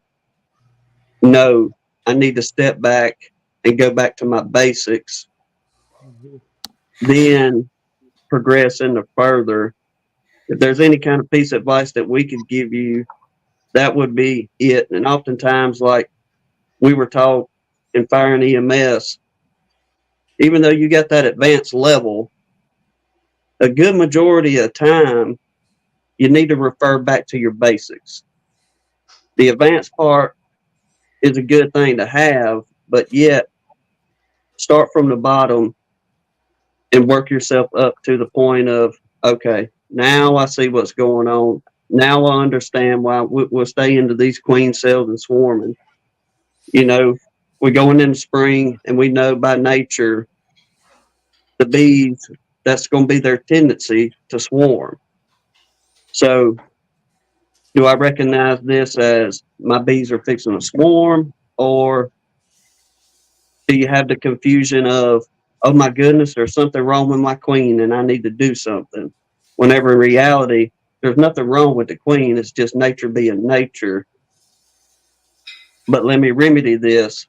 no, I need to step back and go back to my basics, then progress into further. If there's any kind of piece of advice that we could give you, that would be it. And oftentimes, like we were taught in fire and EMS, even though you got that advanced level, a good majority of the time, you need to refer back to your basics. The advanced part is a good thing to have, but yet start from the bottom and work yourself up to the point of, okay, now I see what's going on. Now I understand why we'll stay into these queen cells and swarming. You know, we're going into spring and we know by nature the bees, that's going to be their tendency to swarm. So do I recognize this as my bees are fixing to swarm, or do you have the confusion of, oh my goodness, there's something wrong with my queen and I need to do something? Whenever in reality, there's nothing wrong with the queen. It's just nature being nature. But let me remedy this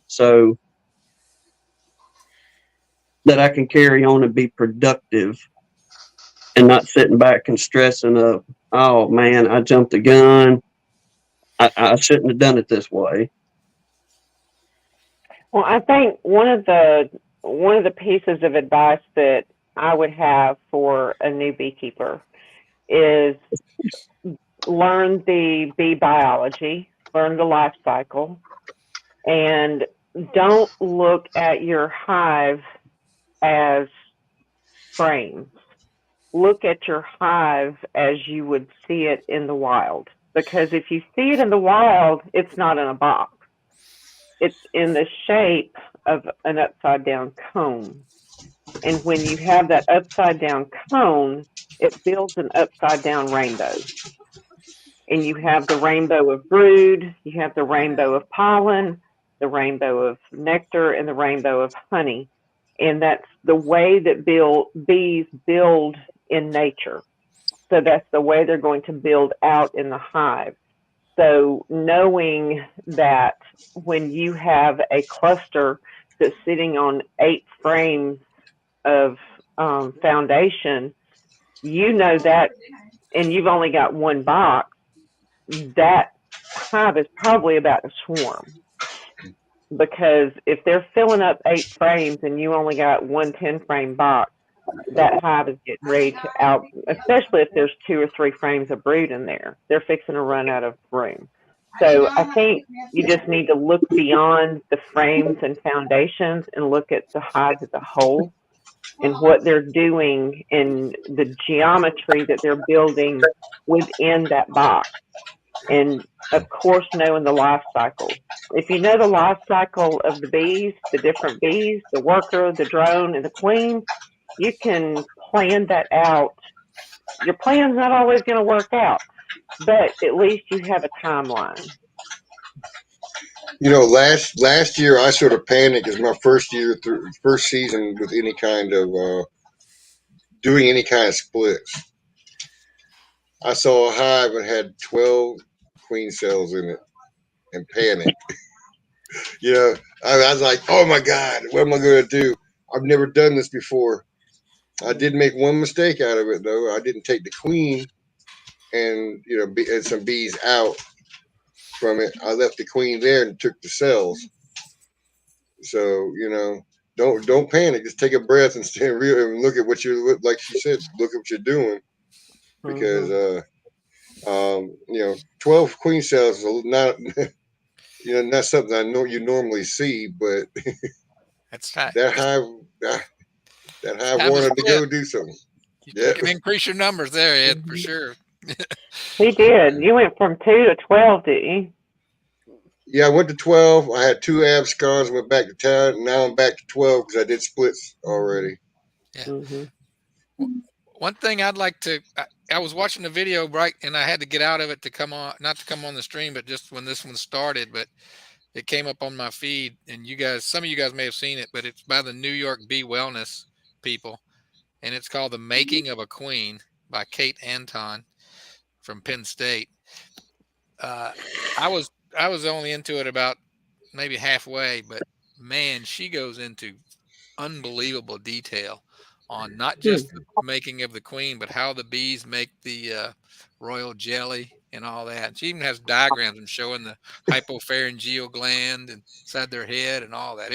so that I can carry on and be productive and not sitting back and stressing of, oh man, I jumped the gun. I shouldn't have done it this way. Well, I think one of the pieces of advice that I would have for a new beekeeper is learn the bee biology, learn the life cycle, and don't look at your hive as frames. Look at your hive as you would see it in the wild. Because if you see it in the wild, it's not in a box. It's in the shape of an upside down cone. And when you have that upside down cone, it builds an upside down rainbow. And you have the rainbow of brood, you have the rainbow of pollen, the rainbow of nectar, and the rainbow of honey. And that's the way that bees build in nature. So that's the way they're going to build out in the hive. So knowing that when you have a cluster that's sitting on 8 frames of foundation, you know that, and you've only got one box, that hive is probably about to swarm. Because if they're filling up 8 frames and you only got one 10-frame box, that hive is getting ready to out, especially if there's 2 or 3 frames of brood in there. They're fixing to run out of room. So I think you just need to look beyond the frames and foundations and look at the hive as a whole and what they're doing in the geometry that they're building within that box. And of course, knowing the life cycle. If you know the life cycle of the bees, the different bees, the worker, the drone, and the queen, you can plan that out. Your plan's not always going to work out, but at least you have a timeline. Last year I sort of panicked as my first season with any kind of doing any kind of splits. I saw a hive and had 12 queen cells in it and panicked. I was like, oh my God, what am I going to do? I've never done this before. I did make one mistake out of it, though. I didn't take the queen and, and some bees out from it. I left the queen there and took the cells. So, don't panic. Just take a breath and stand real and look at what you're, like she said, look at what you're doing. because 12 queen cells is not not something I know you normally see, but That's right. that hive that hive Time to wanted to split. go do something. You Yeah. can increase your numbers there, Ed, for sure. He did. You went from 2 to 12, didn't you? Yeah, I went to 12. I had 2 abscons, went back to 10, and now I'm back to 12 because I did splits already. Yeah. Mm-hmm. One thing I'd like to, I was watching the video, right, and I had to get out of it to come on, not to come on the stream, but just when this one started, but it came up on my feed, and some of you guys may have seen it, but it's by the New York Bee Wellness people, and it's called The Making of a Queen by Kate Anton from Penn State. I was only into it about maybe halfway, but man, she goes into unbelievable detail on not just the making of the queen, but how the bees make the royal jelly and all that. She even has diagrams and showing the hypopharyngeal gland inside their head and all that.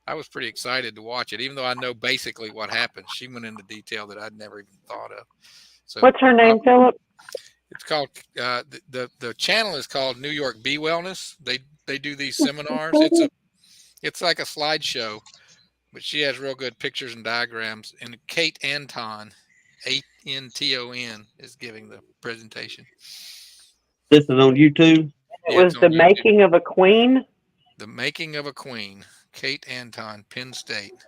I was pretty excited to watch it, even though I know basically what happens. She went into detail that I'd never even thought of. So what's her name, Philip? it's called the channel is called New York Bee Wellness. They do these seminars. It's like a slideshow, but she has real good pictures and diagrams. And Kate Anton, Anton, is giving the presentation. This is on YouTube. It Yeah, was The Making of a Queen. The Making of a Queen. Kate Anton, Penn State.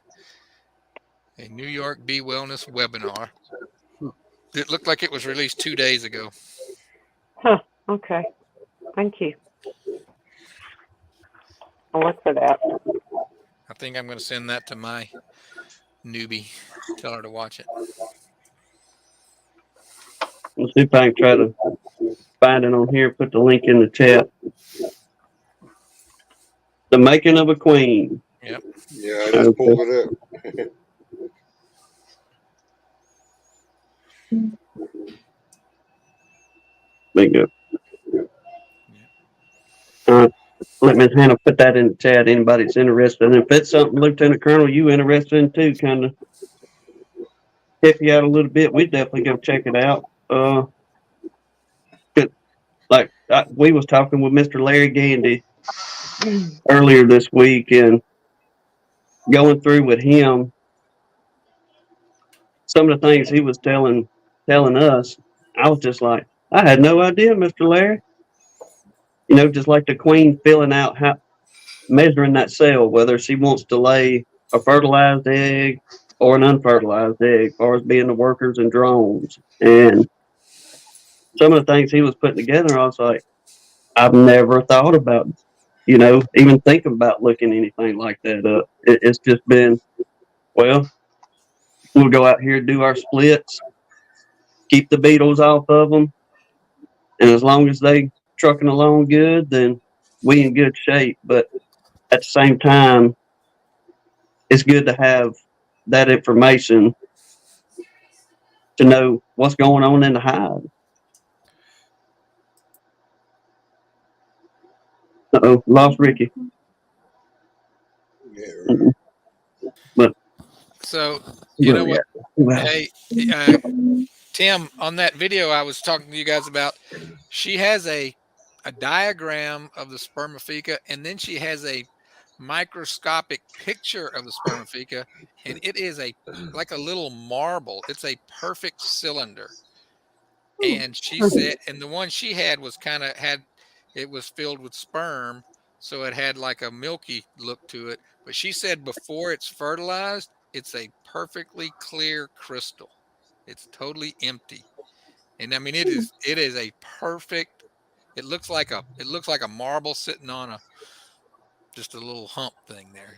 A New York Bee Wellness webinar. It looked like it was released 2 days ago. Huh. Okay. Thank you. I'll look for that. I think I'm going to send that to my newbie. Tell her to watch it. Let's see if I can try to find it on here. Put the link in the chat. The Making of a Queen. Yep. Yeah, I just pulled it up. Big up. Let Miss Hannah put that in the chat. Anybody that's interested. And if it's something, Lieutenant Colonel, you interested in too, kind of help you out a little bit, we'd definitely go check it out. We was talking with Mr. Larry Gandy earlier this week and going through with him some of the things he was telling us. I was just like, I had no idea, Mr. Larry. Just like the queen filling out measuring that cell, whether she wants to lay a fertilized egg or an unfertilized egg, as far as being the workers and drones. And some of the things he was putting together, I was like, I've never thought about, even thinking about looking anything like that up. It's just been, well, we'll go out here, do our splits, keep the beetles off of them, and as long as they trucking along good, then we in good shape. But at the same time, it's good to have that information to know what's going on in the hive. Uh-oh, lost Ricky. Yeah, right. But so you know what? Well, Hey, Tim, on that video I was talking to you guys about, she has a diagram of the spermatheca, and then she has a microscopic picture of the spermatheca, and it is like a little marble. It's a perfect cylinder. And she said, and the one she had was it was filled with sperm, so it had like a milky look to it. But she said before it's fertilized, it's a perfectly clear crystal. It's totally empty. And I mean, it is a perfect, it looks like a marble sitting on just a little hump thing there.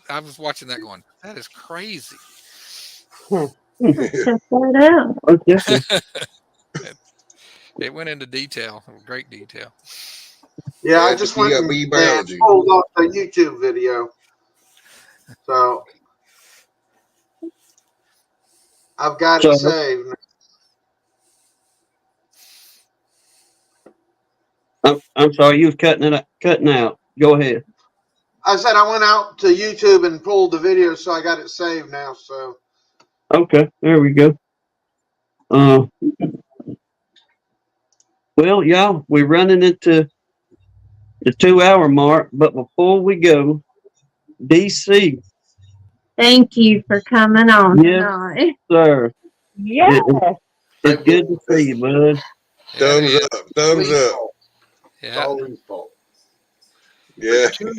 I was watching that going, that is crazy. Check that out. It went into detail, great detail. Yeah, I just went and pulled off the YouTube video. So I've got it saved. I'm sorry, you was cutting out. Go ahead. I said I went out to YouTube and pulled the video, so I got it saved now. So okay, there we go. Well, y'all, we're running into the 2 hour mark, but before we go, DC. Thank you for coming on tonight. Sir. Yeah. It's good to see you, bud. Thumbs up. Thumbs up. It's all Lee's fault. Yeah. For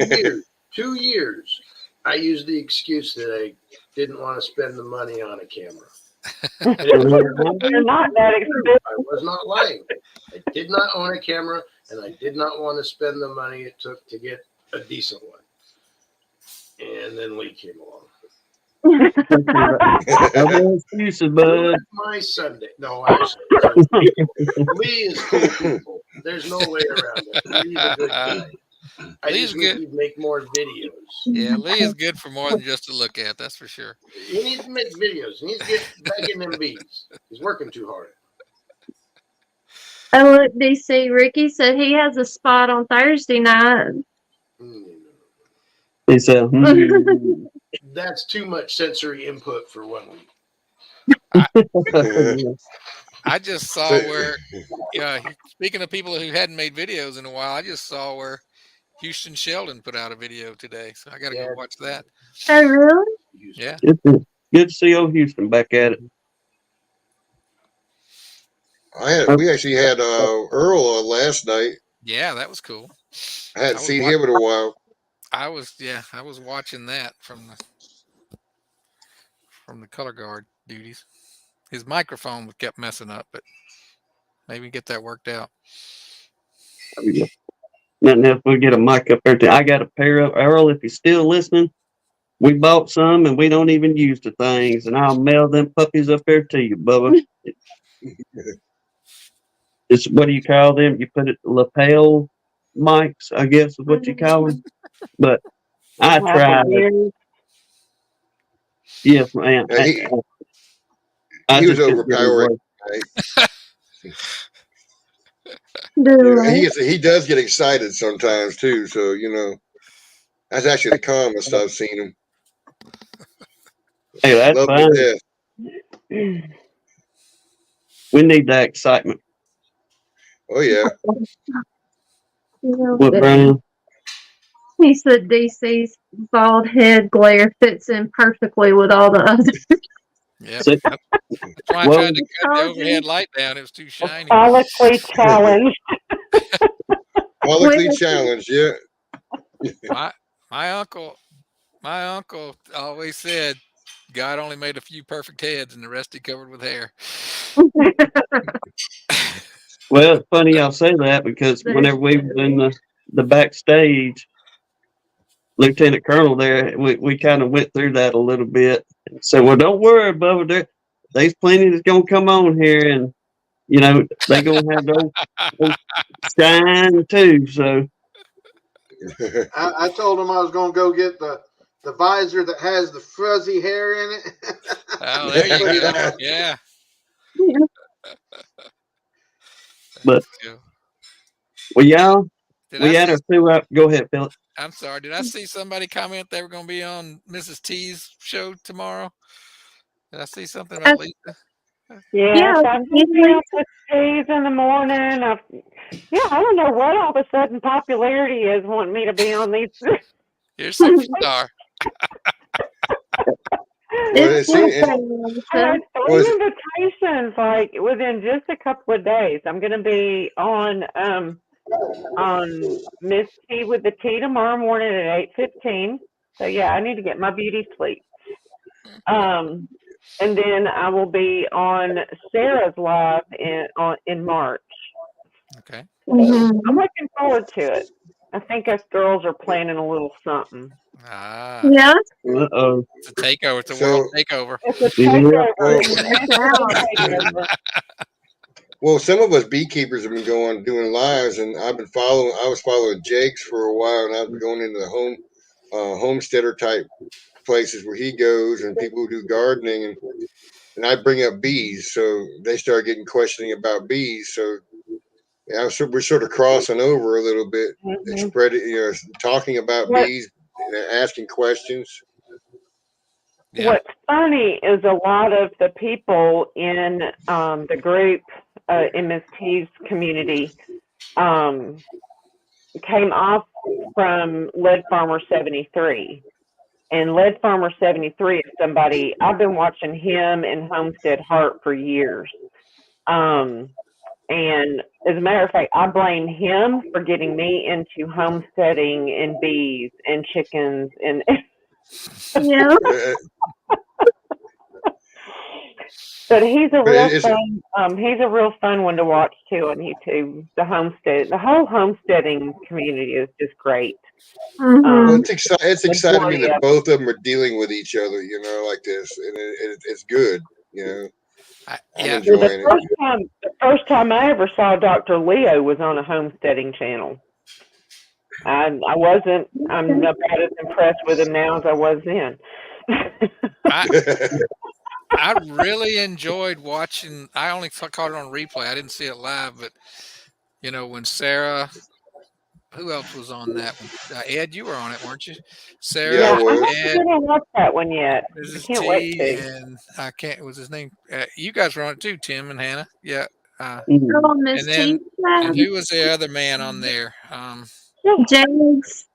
2 years, I used the excuse that I didn't want to spend the money on a camera. You're not that expensive. I was not lying. I did not own a camera, and I did not want to spend the money it took to get a decent one. And then Lee came along. No excuses, bud. My Sunday. No, actually, Lee is cool people. There's no way around it. Lee's a good guy. I just wish he'd make more videos. Yeah, Lee is good for more than just to look at. That's for sure. He needs to make videos. He needs to get back in them bees. He's working too hard. Oh, look, DC. Ricky said he has a spot on Thursday night. He said, That's too much sensory input for 1 week. I just saw where, speaking of people who hadn't made videos in a while, I just saw where Houston Sheldon put out a video today. So I got to go watch that. Oh, really? Yeah. Good to see old Houston back at it. Oh. We actually had Earl on last night. Yeah, that was cool. I hadn't seen him in a while. I was watching that from the color guard duties. His microphone kept messing up, but maybe get that worked out. Nothing else. We'll get a mic up there. I got a pair of Earl. If you're still listening, we bought some and we don't even use the things, and I'll mail them puppies up there to you, Bubba. It's what do you call them? You put it lapel mics, I guess is what you call them. But I tried it. Yes, man. He was overpowered. He does get excited sometimes too. So that's actually the calmest I've seen him. Hey, that's fine. We need that excitement. Oh yeah. What, Brian? He said DC's bald head glare fits in perfectly with all the others. Yeah. That's why I tried to cut the overhead light down. It was too shiny. Follically challenged. Follically challenged, yeah. My uncle always said God only made a few perfect heads and the rest he covered with hair. Well, it's funny y'all say that because whenever we were in the backstage, Lieutenant Colonel there, we kind of went through that a little bit. And said, well, don't worry, Bubba. There's plenty that's going to come on here, and, they're going to have those shine too. So I told him I was going to go get the visor that has the fuzzy hair in it. Oh, there you go. Yeah. But, well, y'all, we had our 2 hours. Go ahead, Philip. I'm sorry. Did I see somebody comment they were going to be on Mrs. T's show tomorrow? Did I see something about Lisa? Yes, I'm going to be on Mrs. T's in the morning. I don't know what all of a sudden popularity is wanting me to be on these. You're a superstar. I had 3 invitations like within just a couple of days. I'm going to be on Miss T with the T tomorrow morning at 8:15. So I need to get my beauty sleep. And then I will be on Sarah's live in March. Okay. I'm looking forward to it. I think us girls are planning a little something. Yeah. Uh-oh. It's a takeover. It's a world takeover. It's a takeover. Well, some of us beekeepers have been doing lives, and I was following Jake's for a while, and I've been going into the homesteader type places where he goes, and people who do gardening, and I bring up bees, so they start getting questioning about bees. So we're sort of crossing over a little bit, talking about bees, asking questions. Yeah. What's funny is a lot of the people in the group MST's community came off from Lead Farmer 73. And Lead Farmer 73 is somebody, I've been watching him and Homestead Heart for years. And as a matter of fact, I blame him for getting me into homesteading and bees and chickens and Yeah. but he's a real It's, fun he's a real fun one to watch too on YouTube. The whole homesteading community is just great. well, Mhm. it's exciting me that both of them are dealing with each other, like this, and it's good. I'm Yeah, enjoying it. The first time I ever saw Dr. Leo was on a homesteading channel. I'm about as impressed with him now as I was then. I really enjoyed watching. I only caught it on replay. I didn't see it live, but when Sarah, who else was on that one? Ed, you were on it, weren't you? Sarah, Yeah, I was. I haven't watched that one yet. Mrs. I can't wait T, to. and I can't. What was his name? You guys were on it too, Tim and Hannah. Yeah. Oh, Miss And then, and T. who was the other man on there? Jags.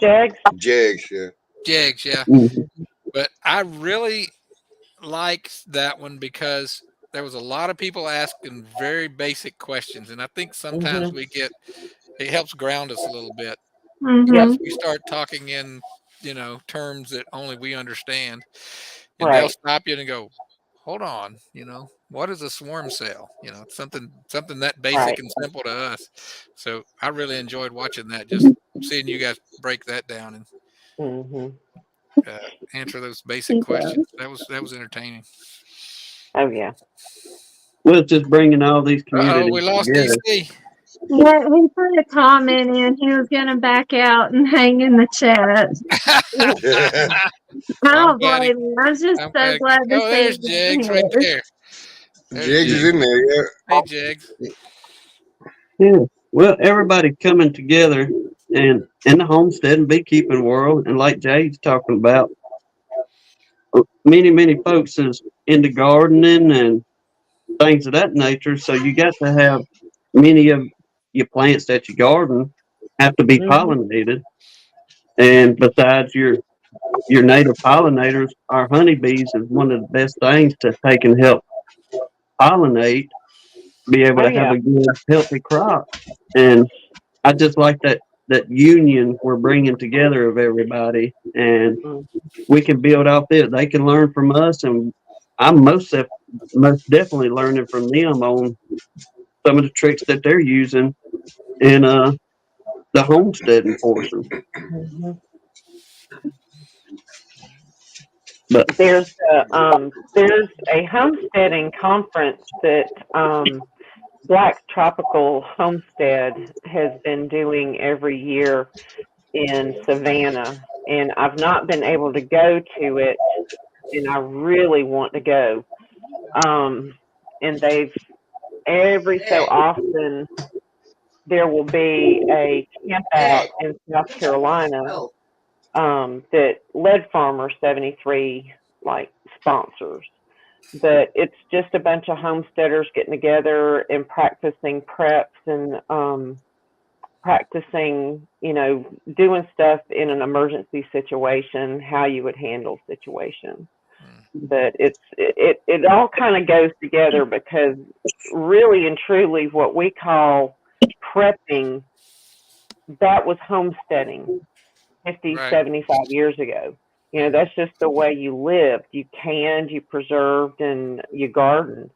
Jags. Jags, yeah. Jags, yeah. Mhm. But I really liked that one because there was a lot of people asking very basic questions, and I think sometimes it helps ground us a little bit because Mhm. we start talking in terms that only we understand, and they'll Right. stop you and go, hold on, what is a swarm cell? Something that basic and simple to us. So I really enjoyed watching that, just seeing you guys break that down and answer those basic questions. That was entertaining. Oh yeah. Well, it's just bringing all these Uh-oh, we communities lost together. DC. Yeah, he put a comment in. He was gonna back out and hang in the chat. I don't blame him. I was just so glad to see there's him Jags right here. there. Jags is in there, yeah. Hey, Jags. Yeah. Well, everybody coming together and in the homestead and beekeeping world, and like Jay's talking about, many folks is into gardening and things of that nature. So you got to have many of your plants that you garden have to be pollinated. And besides your native pollinators, our honeybees is one of the best things to take and help pollinate, be able to have a good, healthy crop. And I just like that union we're bringing together of everybody, and we can build off it. They can learn from us, and I'm most definitely learning from them on some of the tricks that they're using in the homesteading portion. But there's a homesteading conference that Black Tropical Homestead has been doing every year in Savannah, and I've not been able to go to it, and I really want to go. And they've every so often there will be a camp out in South Carolina that Lead Farmer 73 sponsors. But it's just a bunch of homesteaders getting together and practicing preps and practicing, doing stuff in an emergency situation, how you would handle situations. But it all kind of goes together because really and truly what we call prepping, that was homesteading 50, 75 years ago. That's just the way you lived. You canned, you preserved, and you gardened.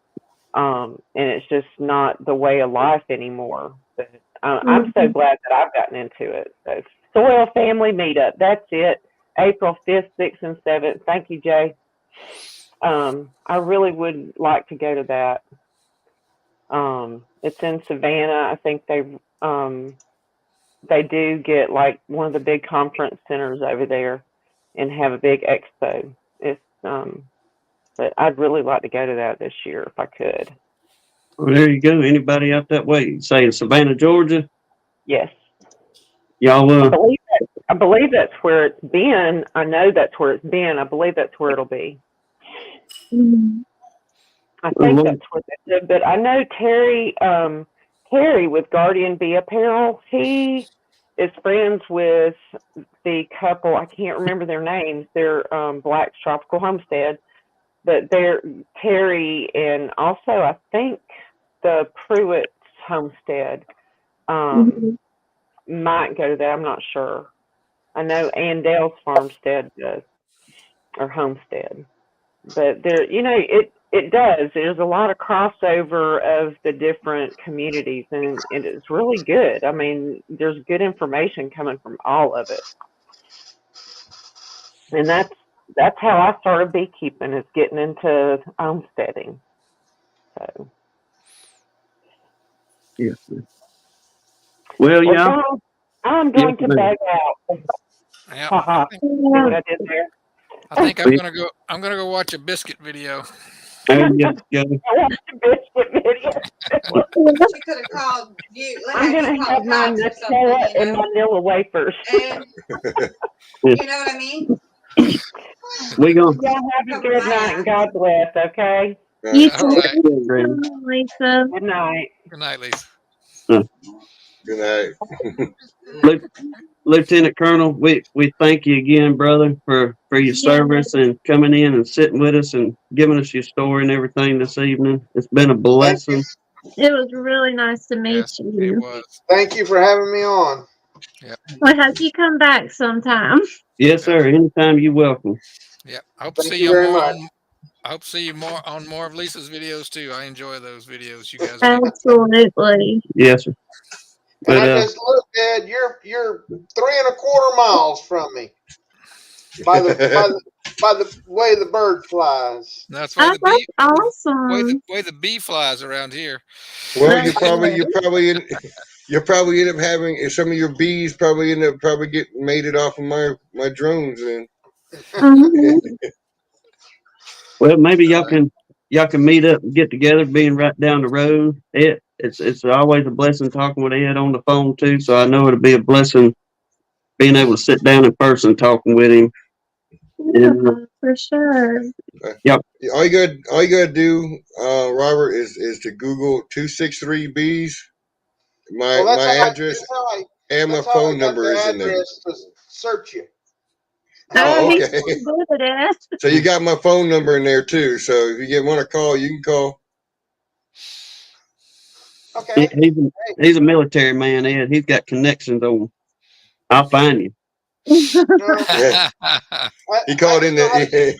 And it's just not the way of life anymore. But I'm so glad that I've gotten into it. So, Soil Family Meetup, that's it. April 5th, 6th, and 7th. Thank you, Jay. I really would like to go to that. It's in Savannah. I think they do get one of the big conference centers over there and have a big expo. But I'd really like to go to that this year if I could. Well, there you go. Anybody out that way? Say in Savannah, Georgia? Yes. Y'all I believe that's where it's been. I know that's where it's been. I believe that's where it'll be. I think that's what they did. But I know Terry with Guardian Bee Apparel, he is friends with the couple. I can't remember their names. They're Black's Tropical Homestead, but they're Terry and also I think the Pruitt's Homestead might go to that. I'm not sure. I know Andell's Farmstead does or Homestead, but there, it does. There's a lot of crossover of the different communities, and it's really good. I mean, there's good information coming from all of it, and that's how I started beekeeping, is getting into homesteading. So, yeah. Well, yeah. John, I'm going to bug out. Yeah, Haha. See what I did there? I think I'm gonna go. I'm gonna go watch a biscuit video. There you go. I watched a biscuit video. She could have called you. I'm gonna have my Nutella and vanilla wafers. And you know what I mean? We gonna. Y'all have a good night and God bless. Okay. You All right. too, Lisa. Good night. Good night, Lisa. Good night. Lieutenant Colonel, we thank you again, brother, for your service and coming in and sitting with us and giving us your story and everything this evening. It's been a blessing. It was really nice to meet you. It was. Thank you for having me on. We hope you come back sometime. Yes, sir. Anytime you're welcome. Yeah. I hope to Thank see you you very more. much. I hope to see you more on more of Lisa's videos too. I enjoy those videos you guys make. Absolutely. Yes, sir. And But, I just looked, Ed. You're 3.25 miles from me by the way the bird flies. That's why the That's bee. awesome. Way the bee flies around here. Well, you probably end up having some of your bees probably end up getting mated off of my drones and. well, maybe y'all can meet up and get together, being right down the road. It's always a blessing talking with Ed on the phone too. So I know it'll be a blessing being able to sit down in person talking with him. Yeah, for sure. Yep. All you gotta do, Robert, is to Google 263 bees. My address and my phone number is in there. To search you. Oh, He's okay. so good at it. So you got my phone number in there too. So if you want to call, you can call. Okay. He's a military man, Ed. He's got connections on. I'll find you. Yeah. He called in the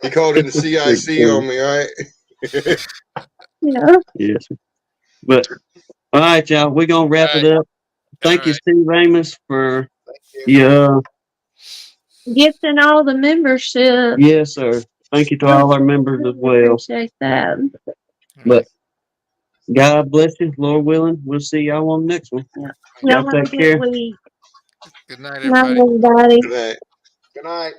he called in the CIC on me, all right? Yeah. Yes. But all right, y'all, we're gonna wrap it up. Thank you, Steve Amos, for your gifting all the membership. yes, sir. Thank you to all our members as well. Appreciate that. But God bless you, Lord willing. We'll see y'all on the next one. Yeah. Y'all take care. Week. Good night, Night, everybody. everybody. Good night. Good night.